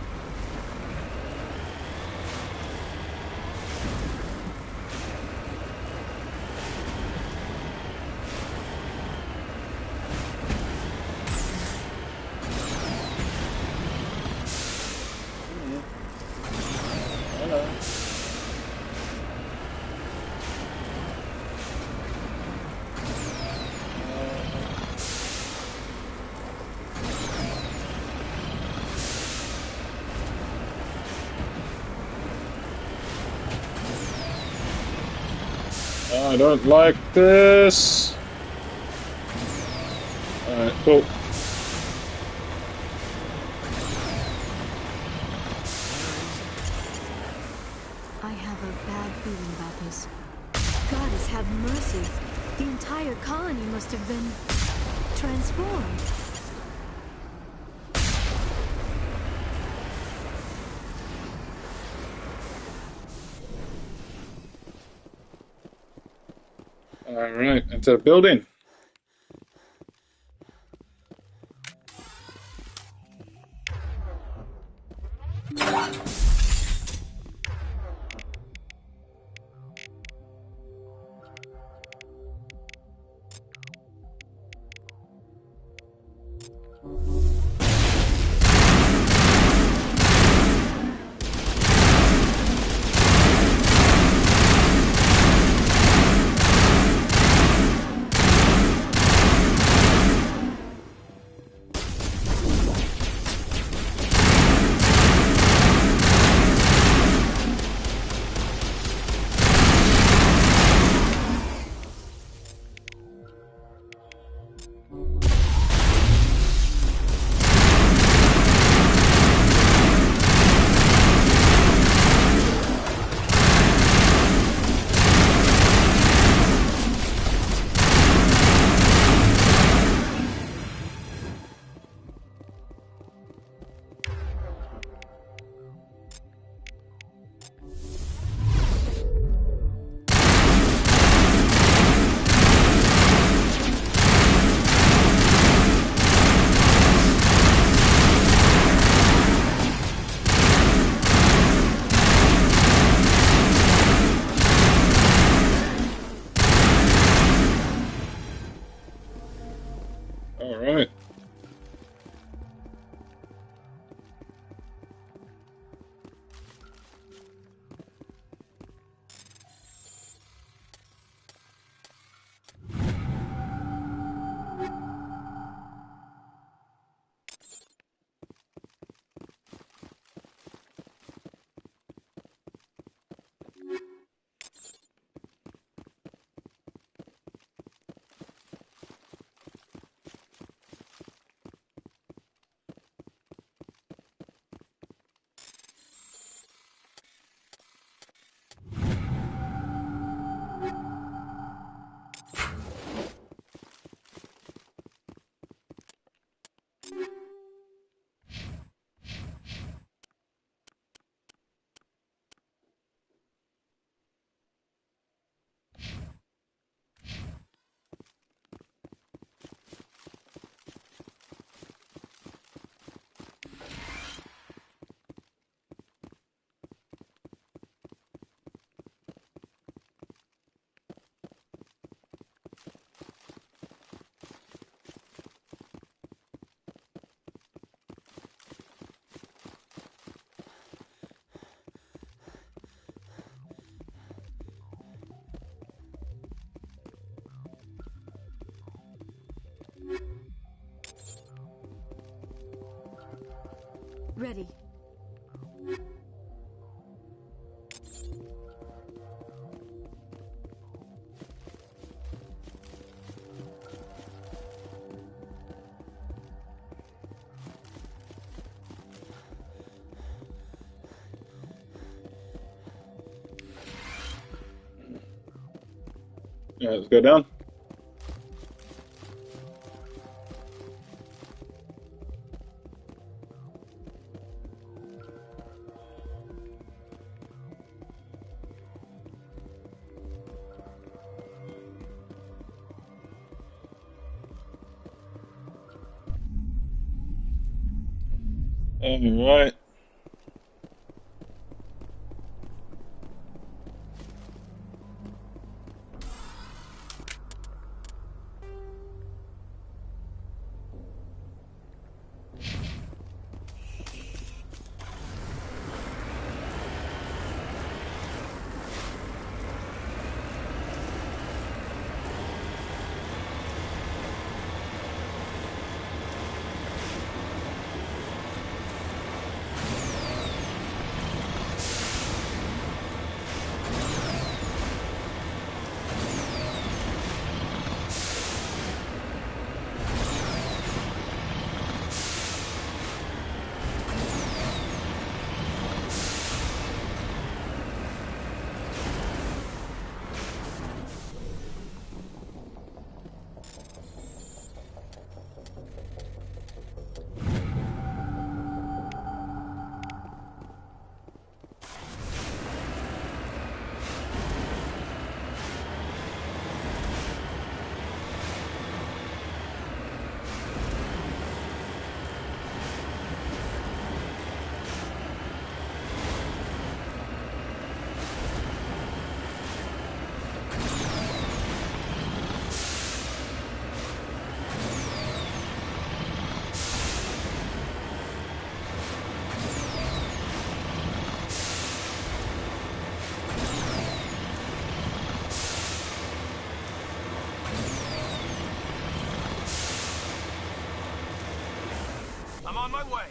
Speaker 1: I don't like this. Alright, cool.
Speaker 4: I have a bad feeling about this. Goddess have mercy. The entire colony must have been transformed.
Speaker 1: Alright, into the building.
Speaker 4: ready.
Speaker 1: Yeah, let's go down. All right.
Speaker 5: I'm on my way.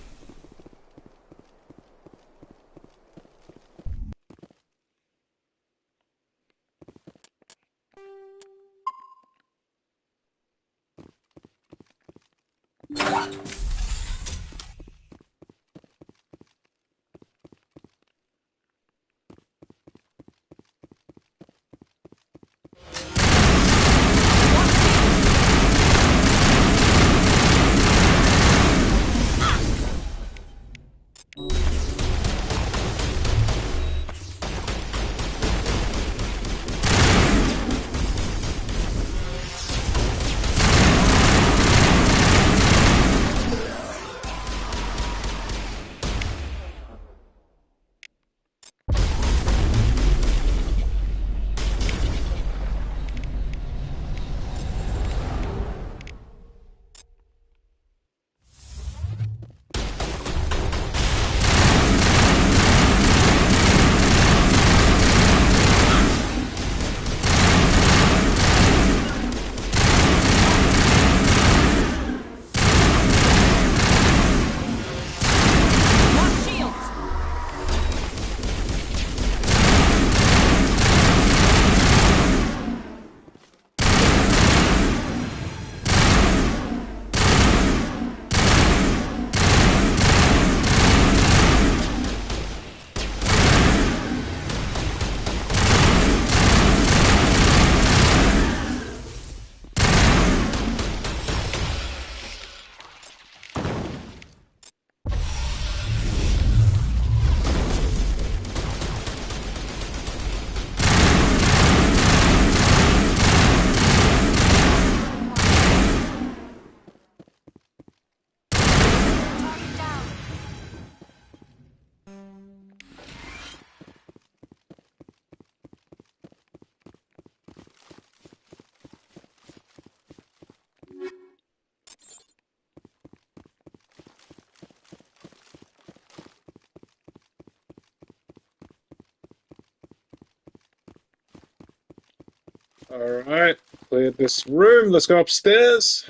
Speaker 1: Alright, cleared this room. Let's go upstairs.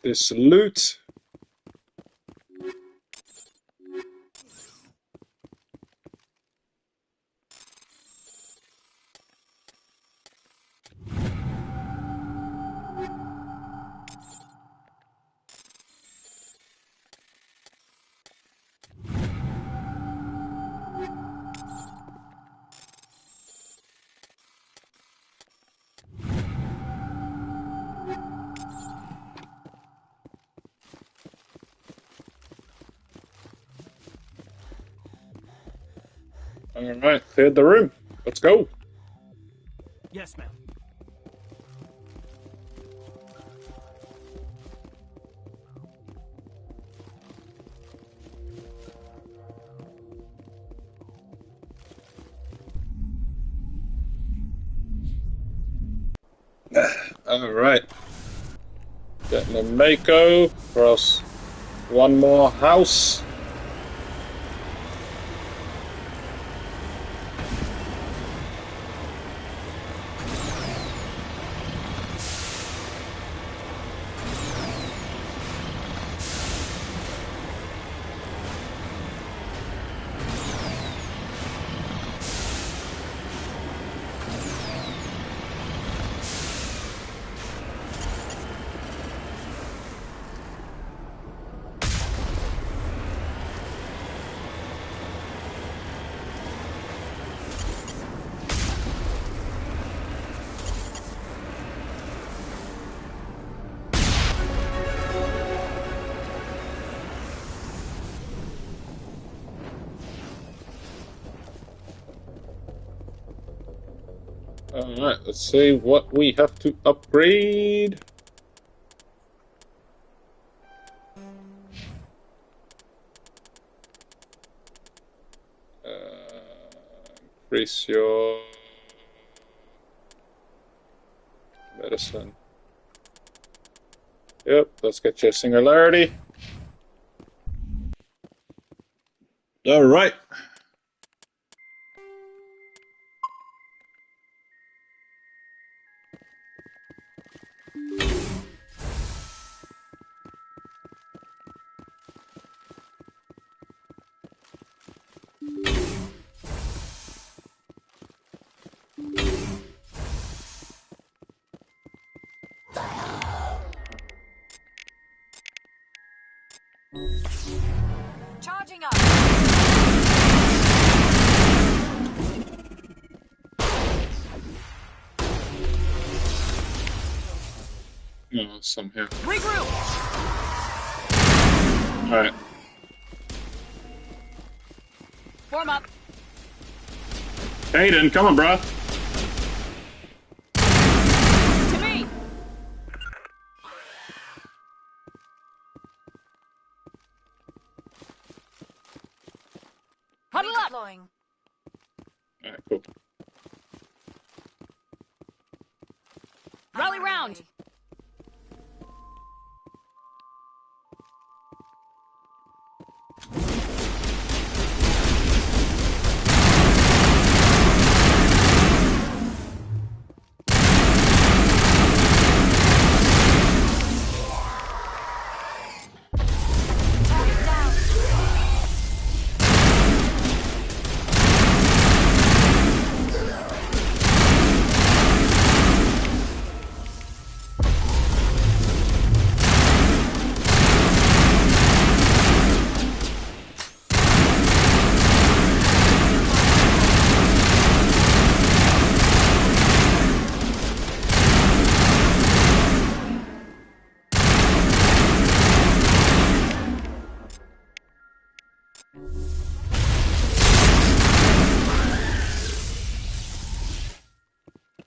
Speaker 1: this loot. Alright, cleared the room. Let's go.
Speaker 5: Yes, ma'am.
Speaker 1: Alright. Getting a Mako for us. One more house. Alright, let's see what we have to upgrade. Increase your medicine. Yep, let's get your singularity. Alright.
Speaker 13: Charging up.
Speaker 1: Oh, some here.
Speaker 13: Regroup.
Speaker 1: Alright.
Speaker 13: Form up.
Speaker 1: Hayden, come on, bruh.
Speaker 13: To me. Huddle up.
Speaker 1: Alright, cool.
Speaker 13: Rally round.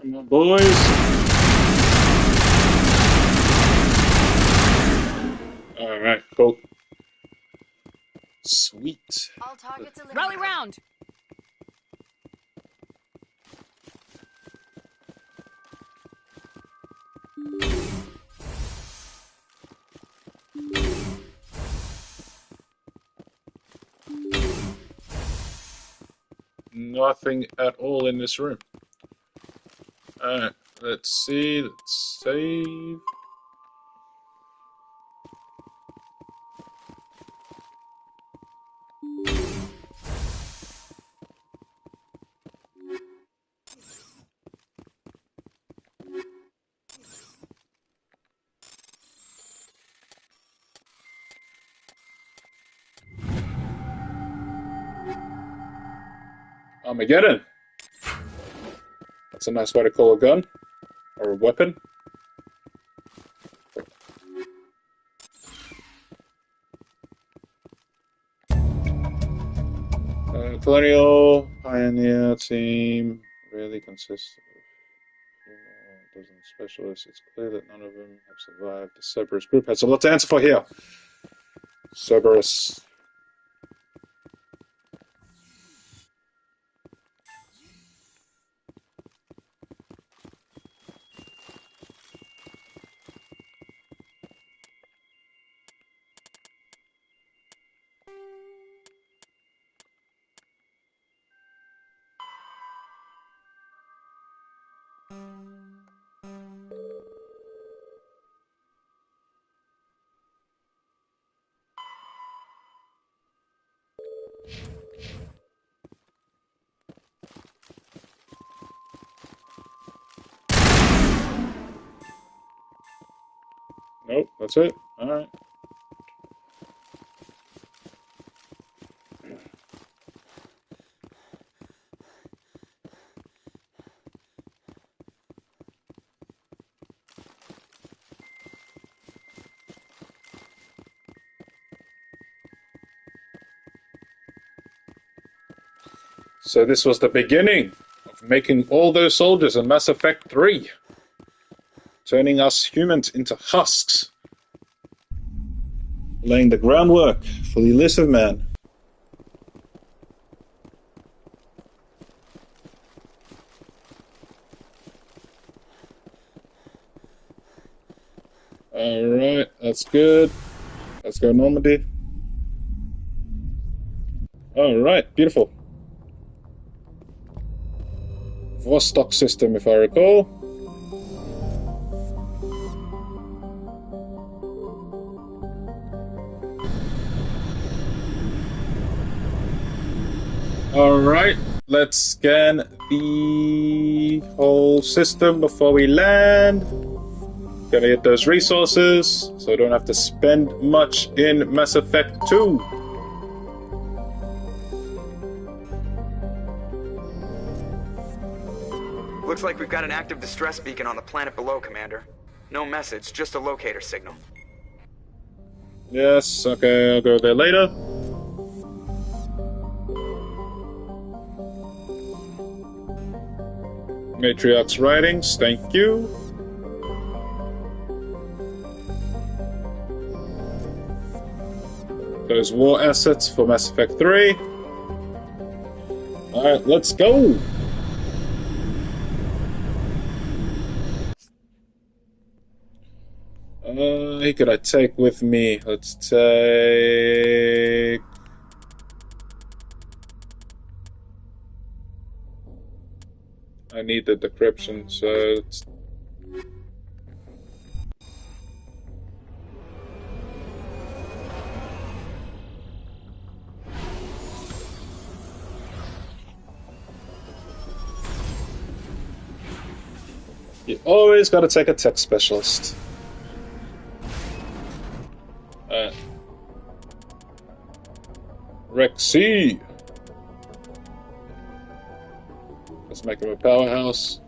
Speaker 1: Come on, boys. Alright, cool. Sweet.
Speaker 13: All targets eliminated. Rally round.
Speaker 1: Nothing at all in this room. Alright, let's see. Let's save. Armageddon. That's a nice way to call a gun. Or a weapon. Colonial Pioneer Team really consists of a dozen specialists. It's clear that none of them have survived. The Cerberus group has a lot to answer for here. Cerberus. Nope, that's it. Alright. So this was the beginning of making all those soldiers in Mass Effect 3. Turning us humans into husks. Laying the groundwork for the elusive man. Alright, that's good. Let's go Normandy. Alright, beautiful. Vostok system, if I recall. Alright, let's scan the whole system before we land. Gotta get those resources, so I don't have to spend much in Mass Effect 2.
Speaker 9: Looks like we've got an active distress beacon on the planet below, Commander. No message, just a locator signal.
Speaker 1: Yes, okay, I'll go there later. Matriarch's writings, thank you. Those war assets for Mass Effect 3. Alright, let's go! Who could I take with me? Let's take... I need the decryption, so it's... You always gotta take a tech specialist. Rexy! Let's make him a powerhouse.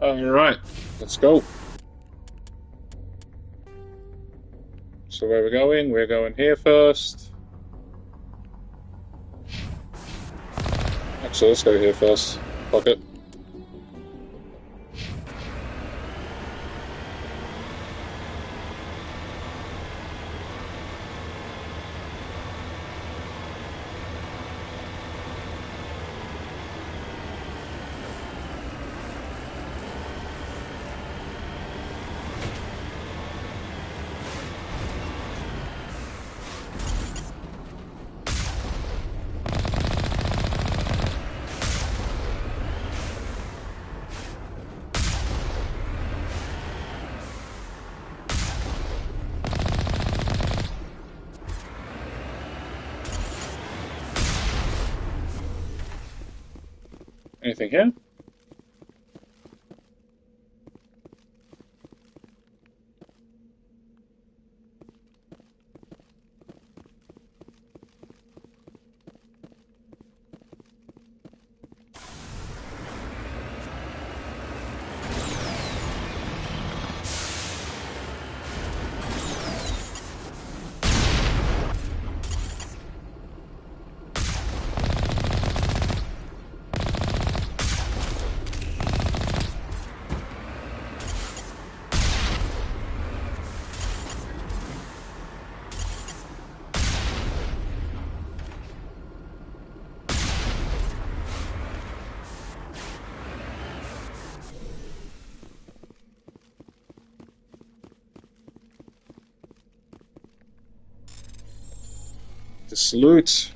Speaker 1: Alright, let's go. So where are we going? We're going here first. Actually, let's go here first. Fuck it. Anything here? This loot.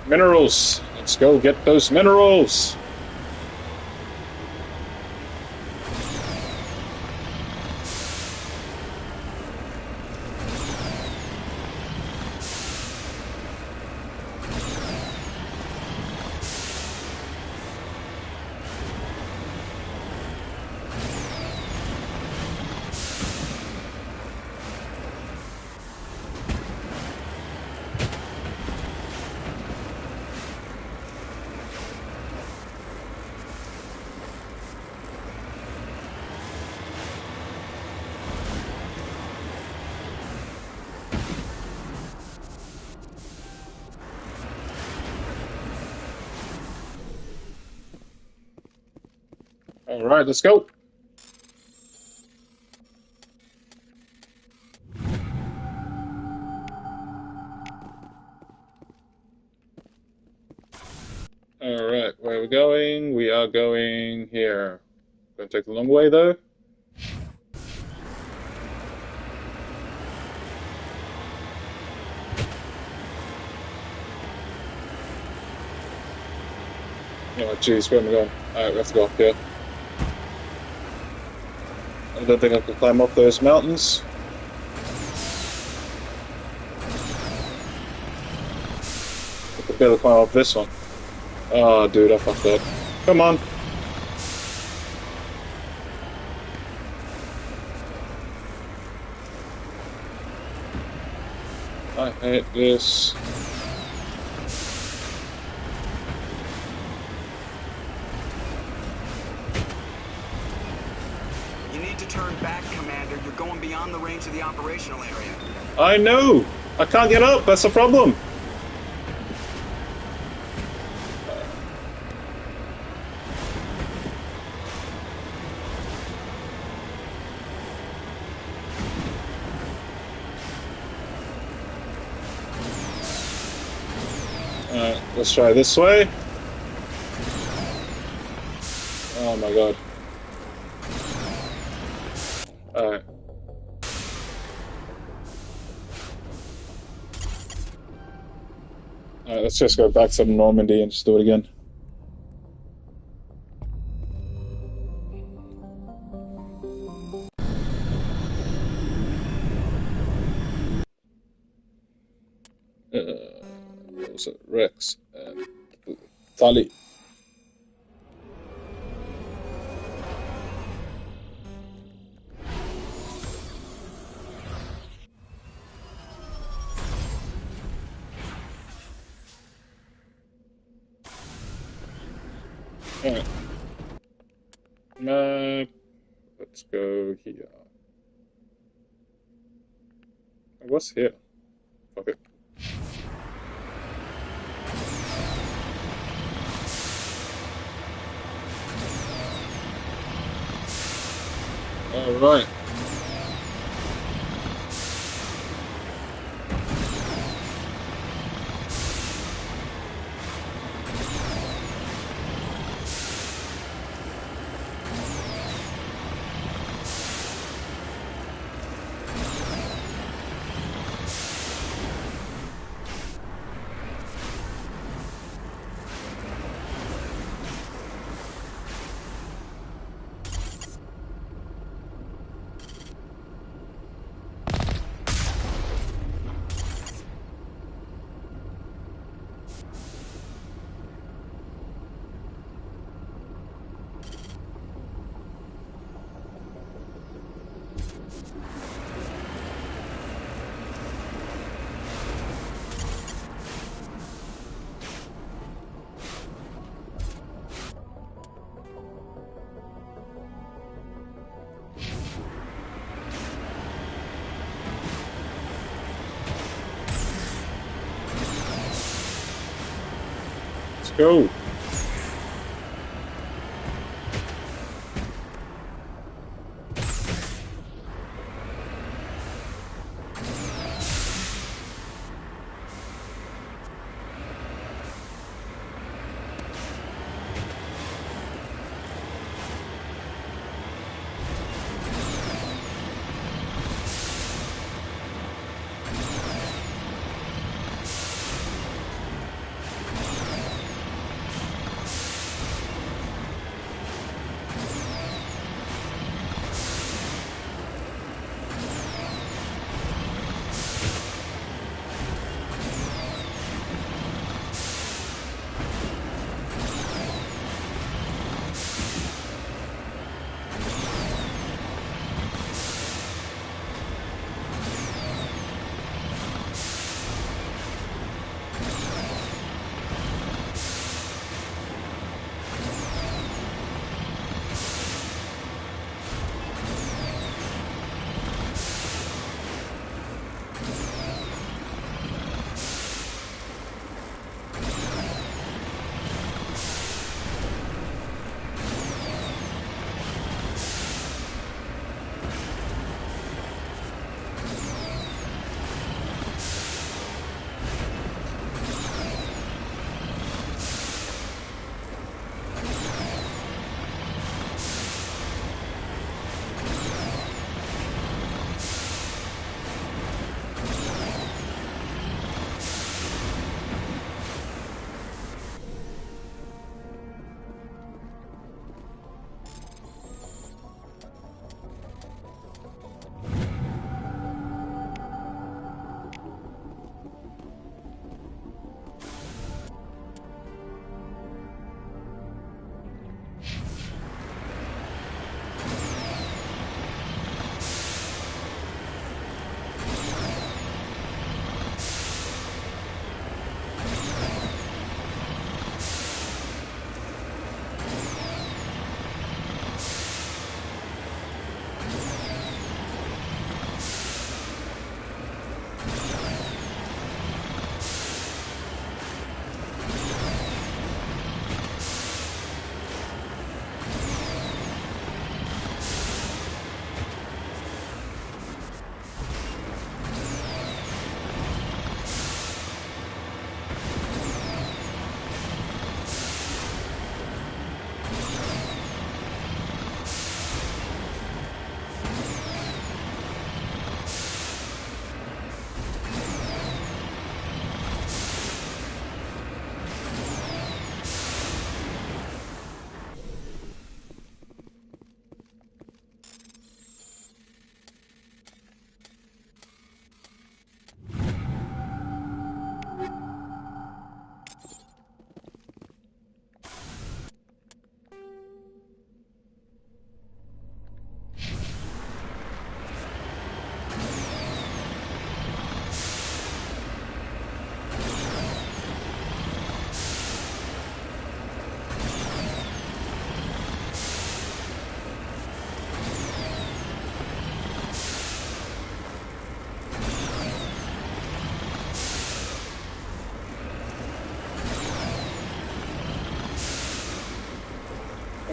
Speaker 1: Minerals! Let's go get those minerals! Alright, let's go. Alright, where are we going? We are going here. Gonna take the long way though. Oh jeez, where am I going? Alright, let's go up here. I don't think I can climb up those mountains. I could barely climb up this one. Oh, dude, I fucked up. Come on. I hate this.
Speaker 9: You need to turn back, Commander. You're going beyond the range of the operational area.
Speaker 1: I know! I can't get up, that's the problem! Alright, let's try this way. Oh my god. Alright. Alright, let's just go back to Normandy and just do it again. was it Rex and Tali. Alright. Let's go here. What's here? Okay. Alright. Go.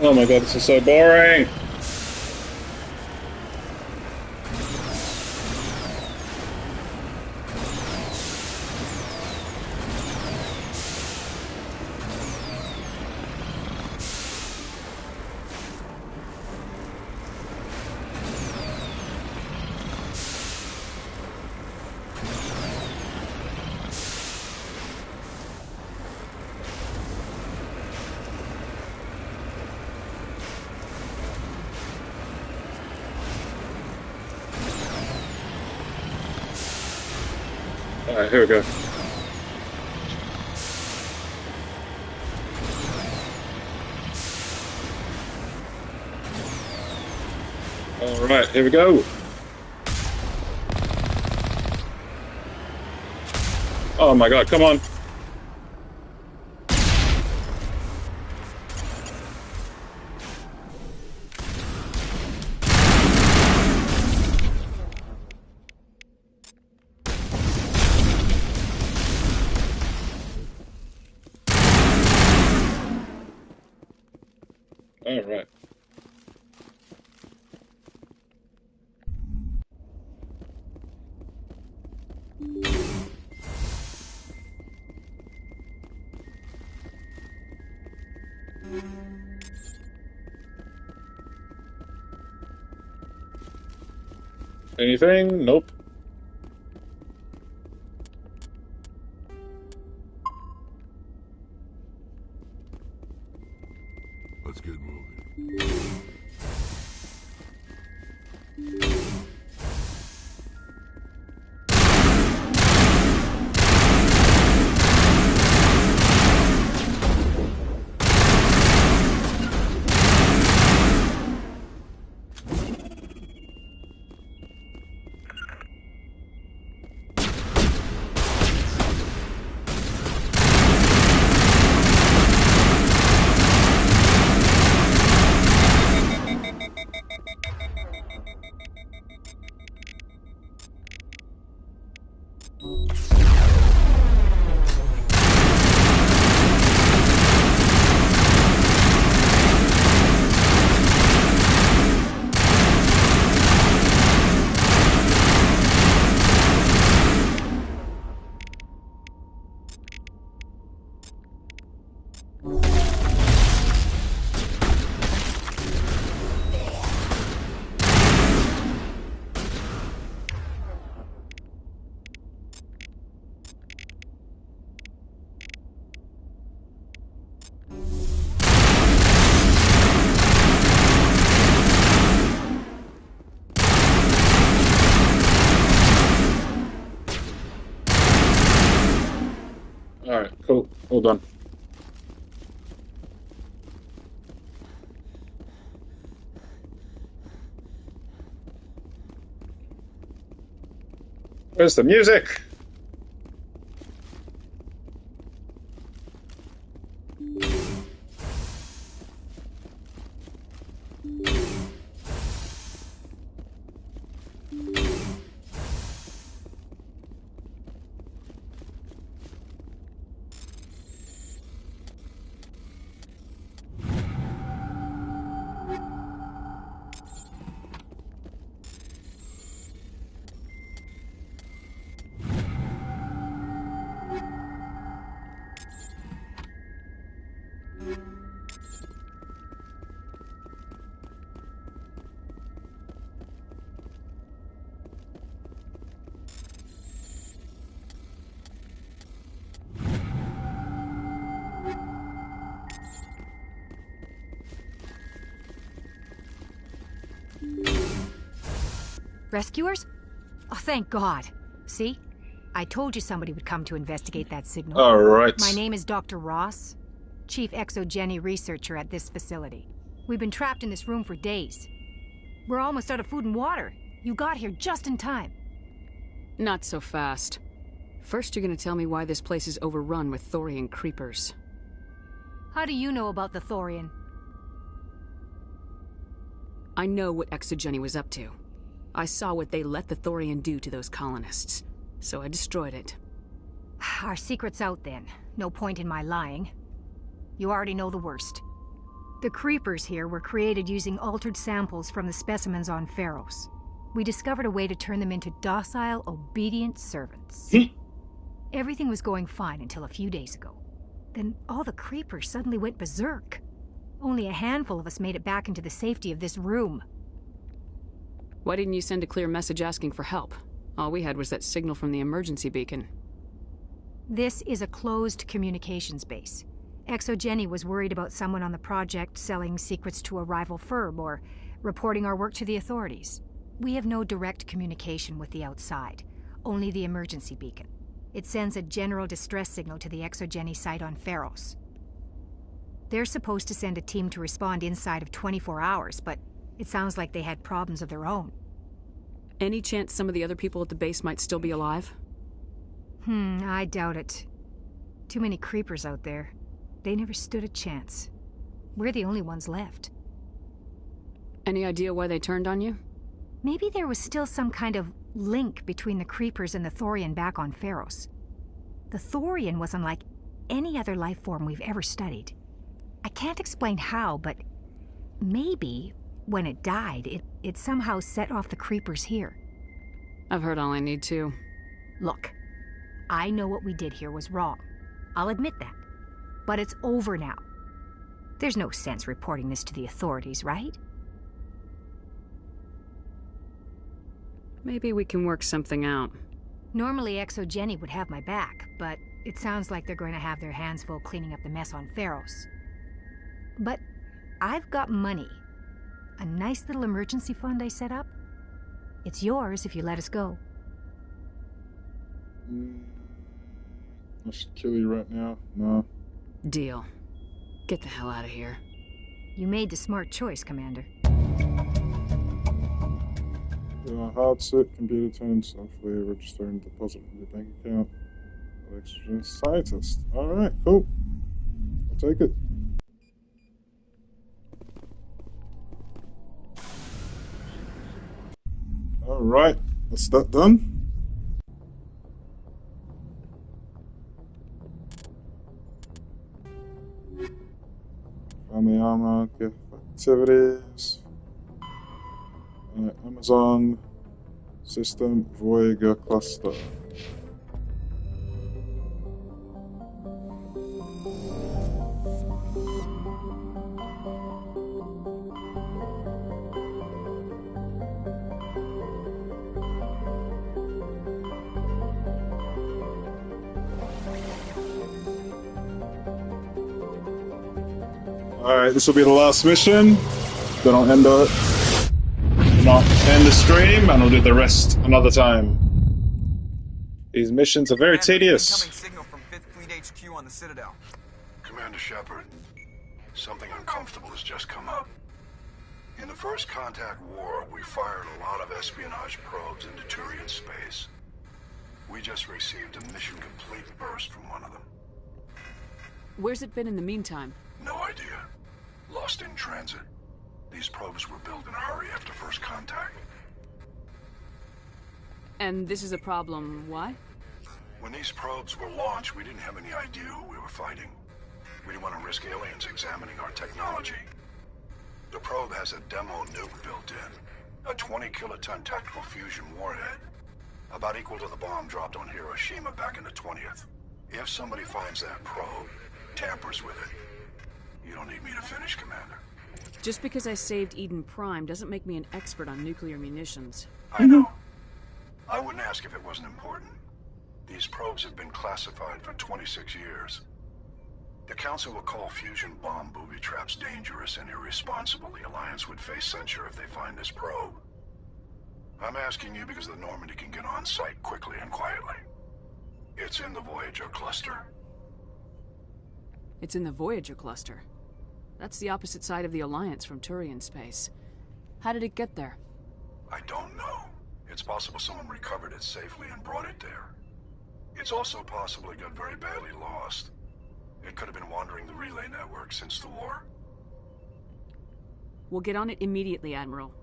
Speaker 1: Oh my god, this is so boring! Alright, here we go. Alright, here we go. Oh my god, come on. Alright. Anything? Nope.
Speaker 6: Let's get moving.
Speaker 1: Alright, cool. All done. Where's the music?
Speaker 14: Rescuers? Oh, thank God. See? I told you somebody would come to investigate that signal.
Speaker 1: All right.
Speaker 14: My name is Dr. Ross, Chief Exogeny Researcher at this facility. We've been trapped in this room for days. We're almost out of food and water. You got here just in time.
Speaker 3: Not so fast. First, you're gonna tell me why this place is overrun with Thorian creepers.
Speaker 14: How do you know about the Thorian?
Speaker 3: I know what Exogeny was up to. I saw what they let the Thorian do to those colonists, so I destroyed it.
Speaker 14: Our secret's out then. No point in my lying. You already know the worst. The creepers here were created using altered samples from the specimens on Pharos. We discovered a way to turn them into docile, obedient servants. Everything was going fine until a few days ago. Then all the creepers suddenly went berserk. Only a handful of us made it back into the safety of this room.
Speaker 3: Why didn't you send a clear message asking for help? All we had was that signal from the emergency beacon.
Speaker 14: This is a closed communications base. ExoGenny was worried about someone on the project selling secrets to a rival firm or reporting our work to the authorities. We have no direct communication with the outside, only the emergency beacon. It sends a general distress signal to the ExoGenny site on Pharos. They're supposed to send a team to respond inside of 24 hours, but it sounds like they had problems of their own.
Speaker 3: Any chance some of the other people at the base might still be alive?
Speaker 14: I doubt it. Too many creepers out there. They never stood a chance. We're the only ones left.
Speaker 3: Any idea why they turned on you?
Speaker 14: Maybe there was still some kind of link between the creepers and the Thorian back on Pharos. The Thorian was unlike any other life form we've ever studied. I can't explain how, but maybe when it died, it somehow set off the creepers here.
Speaker 3: I've heard all I need to.
Speaker 14: Look, I know what we did here was wrong. I'll admit that. But it's over now. There's no sense reporting this to the authorities, right?
Speaker 3: Maybe we can work something out.
Speaker 14: Normally ExoGenny would have my back, but it sounds like they're going to have their hands full cleaning up the mess on Pharos. But I've got money. A nice little emergency fund I set up. It's yours if you let us go.
Speaker 1: I should kill you right now. No.
Speaker 3: Deal. Get the hell out of here.
Speaker 14: You made the smart choice, Commander.
Speaker 1: Hard set, computer turn software, register and deposit from your bank account. Electrogen scientist. Alright, cool. I'll take it. Alright, that's that done. Family armor, gift activities. Amazon System Voyager Cluster. Alright, this will be the last mission. Then I'll end the stream, and I'll do the rest another time. These missions are very tedious.
Speaker 9: Incoming signal from 5th Fleet HQ on the Citadel.
Speaker 15: Commander Shepard, something uncomfortable has just come up. In the First Contact War, we fired a lot of espionage probes into Turian space. We just received a mission complete burst from one of them.
Speaker 3: Where's it been in the meantime?
Speaker 15: No idea. Lost in transit. These probes were built in a hurry after First Contact.
Speaker 3: And this is a problem, why?
Speaker 15: When these probes were launched, we didn't have any idea who we were fighting. We didn't want to risk aliens examining our technology. The probe has a demo nuke built in. A 20-kiloton tactical fusion warhead. About equal to the bomb dropped on Hiroshima back in the 20th. If somebody finds that probe, tampers with it, you don't need me to finish, Commander.
Speaker 3: Just because I saved Eden Prime doesn't make me an expert on nuclear munitions.
Speaker 15: I know. I wouldn't ask if it wasn't important. These probes have been classified for 26 years. The Council will call fusion bomb booby traps dangerous and irresponsible. The Alliance would face censure if they find this probe. I'm asking you because the Normandy can get on site quickly and quietly. It's in the Voyager cluster.
Speaker 3: It's in the Voyager cluster. That's the opposite side of the Alliance from Turian space. How did it get there?
Speaker 15: I don't know. It's possible someone recovered it safely and brought it there. It's also possible it got very badly lost. It could have been wandering the relay network since the war.
Speaker 3: We'll get on it immediately, Admiral.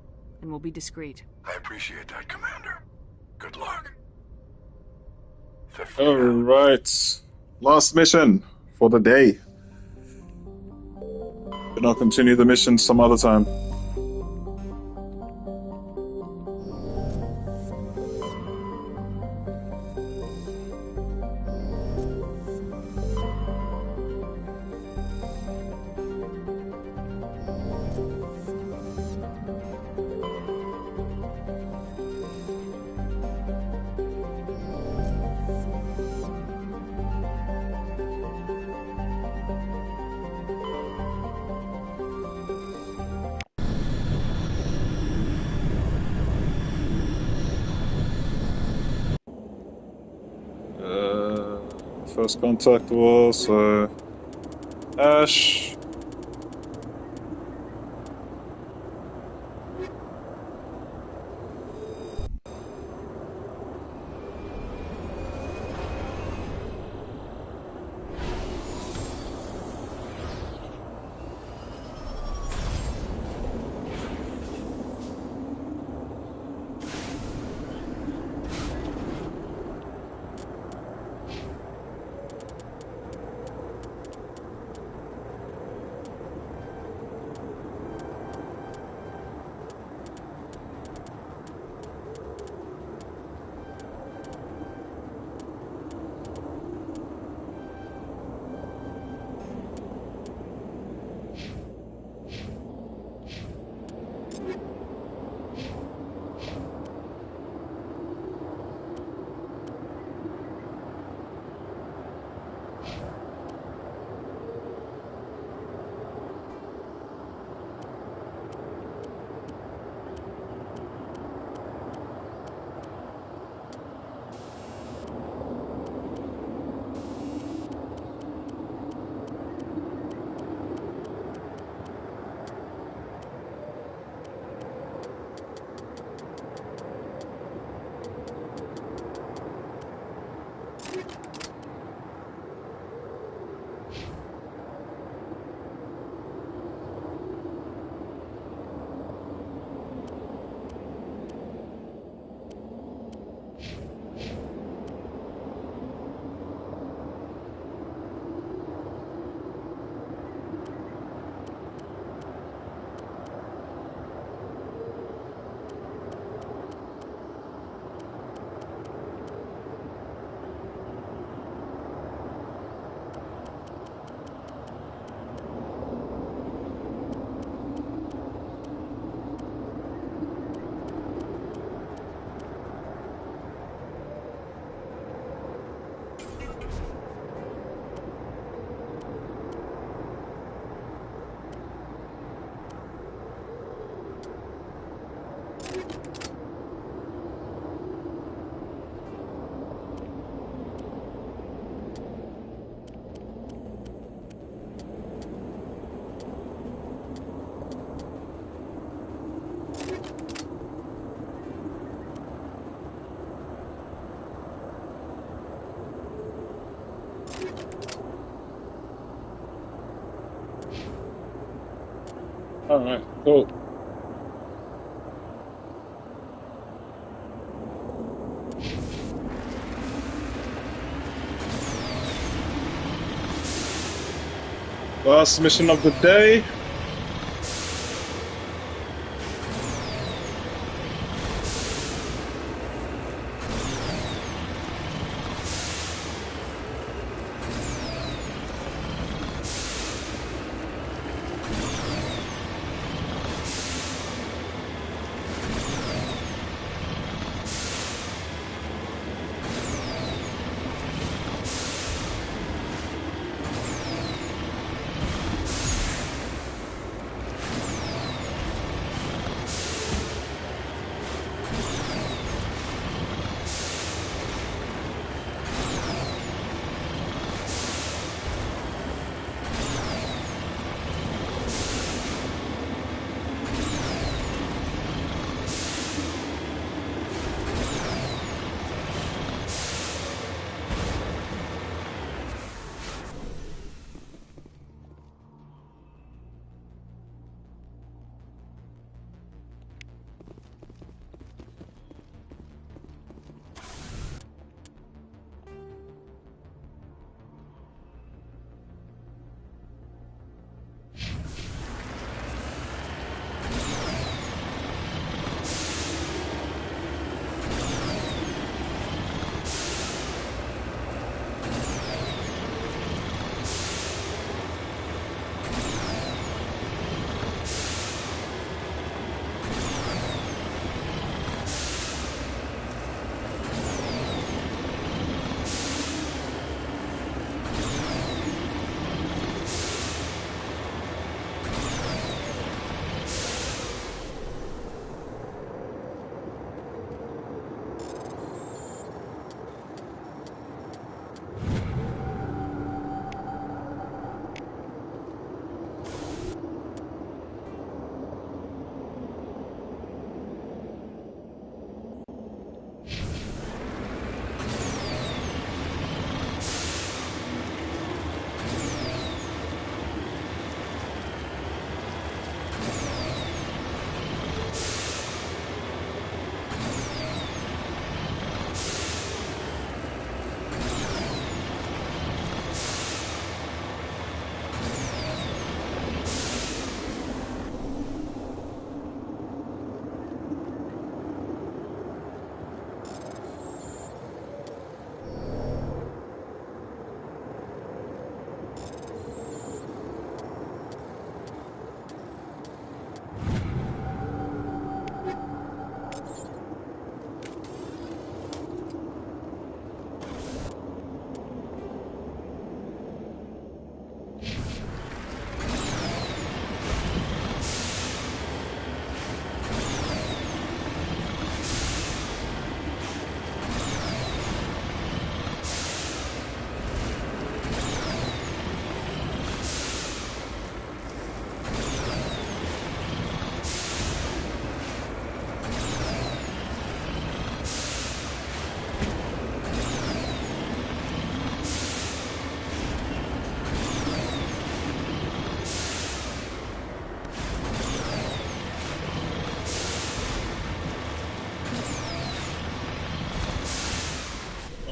Speaker 3: And we'll be discreet.
Speaker 15: I appreciate that, Commander. Good luck.
Speaker 1: Alright. Last mission for the day. And I'll continue the mission some other time. First contact was Ash. Alright, cool. Last mission of the day.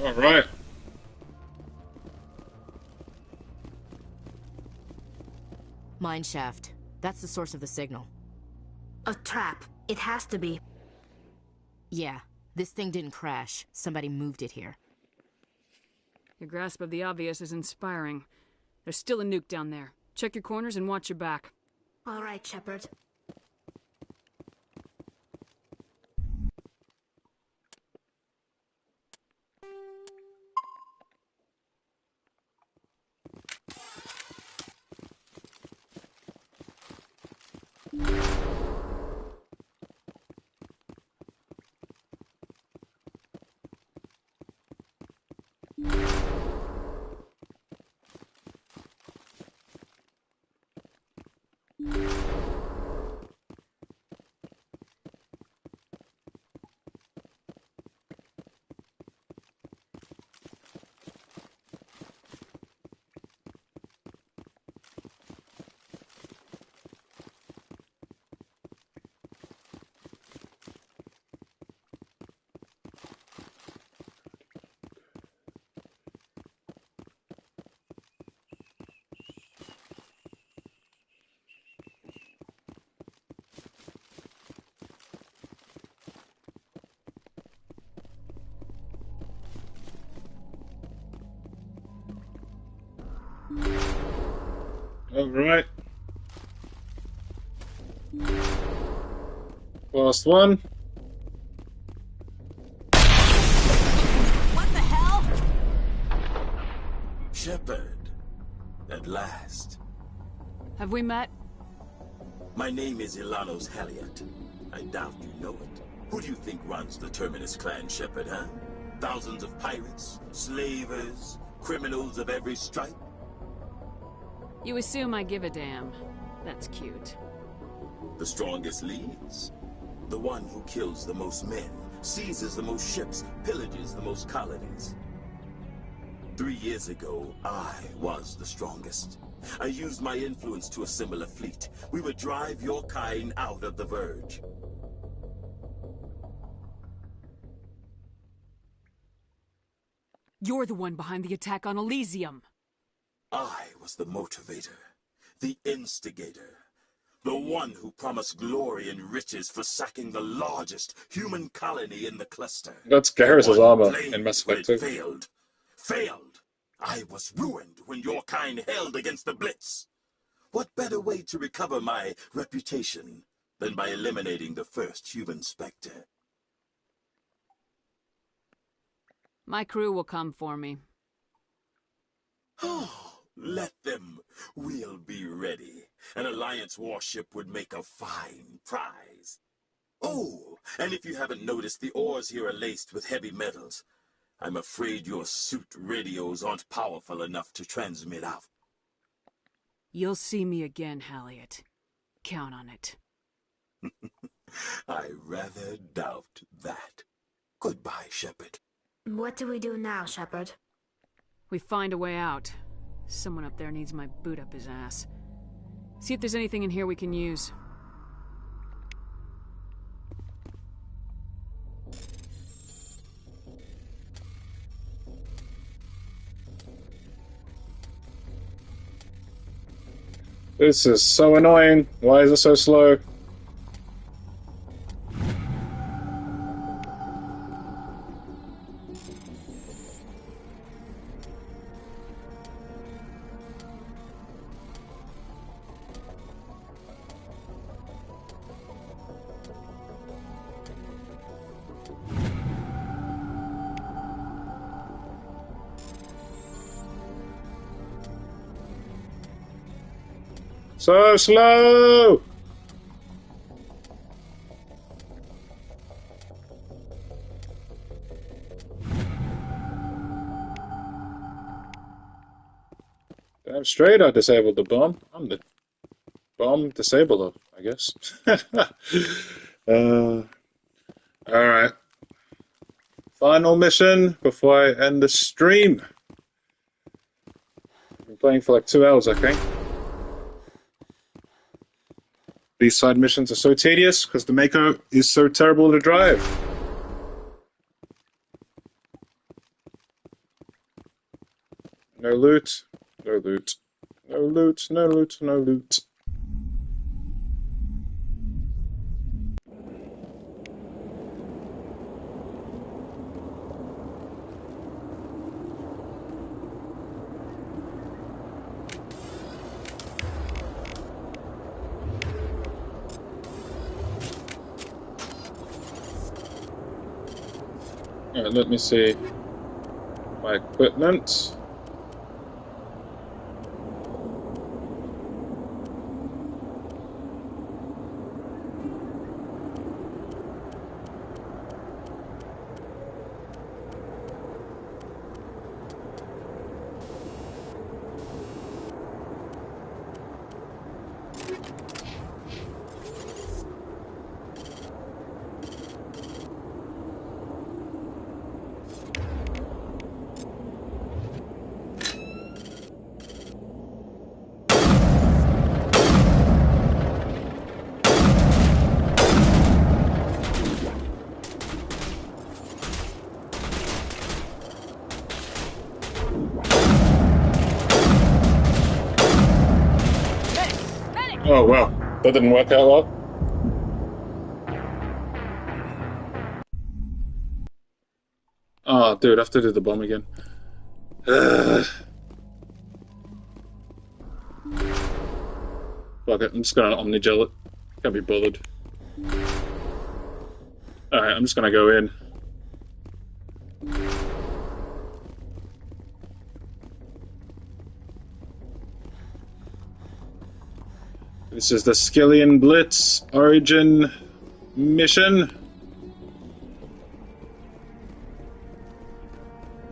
Speaker 1: All right.
Speaker 7: Mine shaft. That's the source of the signal.
Speaker 8: A trap. It has to be.
Speaker 7: Yeah, this thing didn't crash. Somebody moved it here.
Speaker 3: Your grasp of the obvious is inspiring. There's still a nuke down there. Check your corners and watch your back.
Speaker 8: All right, Shepard.
Speaker 1: All right. Last one.
Speaker 13: What the hell?
Speaker 16: Shepard, at last.
Speaker 3: Have we met?
Speaker 16: My name is Ilanos Halliot. I doubt you know it. Who do you think runs the Terminus clan, Shepard, huh? Thousands of pirates, slavers, criminals of every stripe?
Speaker 3: You assume I give a damn. That's cute.
Speaker 16: The strongest leads. The one who kills the most men, seizes the most ships, pillages the most colonies. 3 years ago, I was the strongest. I used my influence to assemble a fleet. We would drive your kind out of the Verge.
Speaker 3: You're the one behind the attack on Elysium.
Speaker 16: I was the motivator, the instigator, the one who promised glory and riches for sacking the largest human colony in the cluster.
Speaker 1: That's Garrus's armor in Mass Effect 2.
Speaker 16: Failed. Failed. I was ruined when your kind held against the Blitz. What better way to recover my reputation than by eliminating the first human Spectre?
Speaker 3: My crew will come for me.
Speaker 16: Oh, let them. We'll be ready. An Alliance warship would make a fine prize. Oh, and if you haven't noticed, the ores here are laced with heavy metals. I'm afraid your suit radios aren't powerful enough to transmit out.
Speaker 3: You'll see me again, Halliot. Count on it.
Speaker 16: I rather doubt that. Goodbye, Shepard.
Speaker 8: What do we do now, Shepard?
Speaker 3: We find a way out. Someone up there needs my boot up his ass. See if there's anything in here we can use.
Speaker 1: This is so annoying. Why is it so slow? So slow! Damn straight I disabled the bomb. I'm the bomb disabler, I guess. Alright. Final mission before I end the stream. I've been playing for like 2 hours, I think. These side missions are so tedious because the Mako is so terrible to drive. No loot. No loot. No loot. No loot. No loot. Alright, let me see my equipment. Oh, well, that didn't work out well. Oh, dude, I have to do the bomb again. Fuck it, I'm just gonna omnigel it. Can't be bothered. Alright, I'm just gonna go in. This is the Skillian Blitz Origin mission.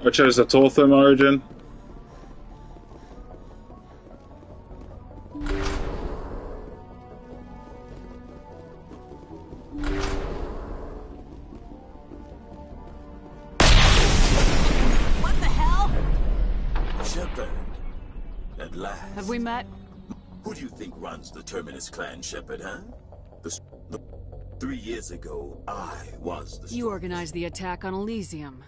Speaker 1: I chose the Tortham Origin.
Speaker 13: What the hell?
Speaker 16: Shepard, at last.
Speaker 3: Have we met?
Speaker 16: Who do you think runs the Terminus clan, Shepard, huh? 3 years ago, I was the...
Speaker 3: You organized the attack on Elysium.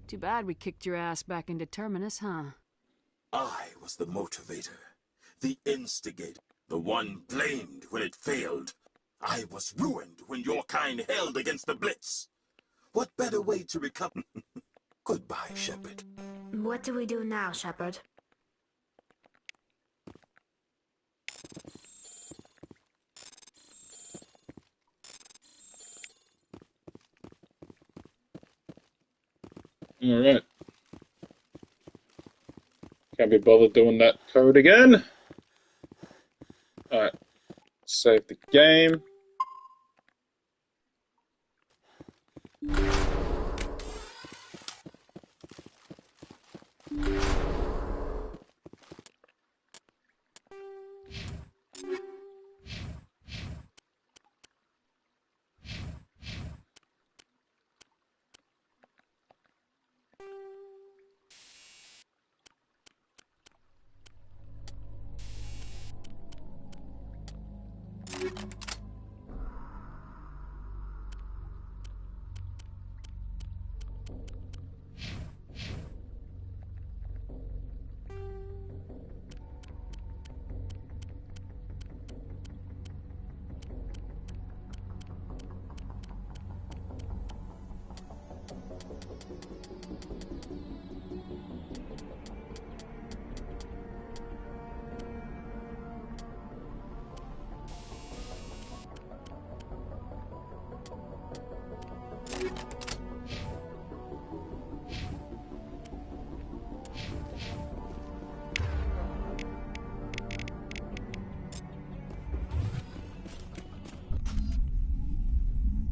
Speaker 3: Too bad we kicked your ass back into Terminus, huh?
Speaker 16: I was the motivator, the instigator, the one blamed when it failed. I was ruined when your kind held against the Blitz. What better way to recover? Goodbye, Shepard.
Speaker 8: What do we do now, Shepard?
Speaker 1: Alright. Can't be bothered doing that code again. Alright. Save the game.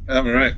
Speaker 1: Alright.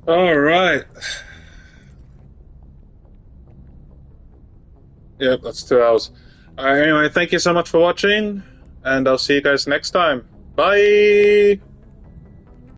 Speaker 1: Alright. Yep, that's 2 hours. Alright, anyway, thank you so much for watching, and I'll see you guys next time. Bye!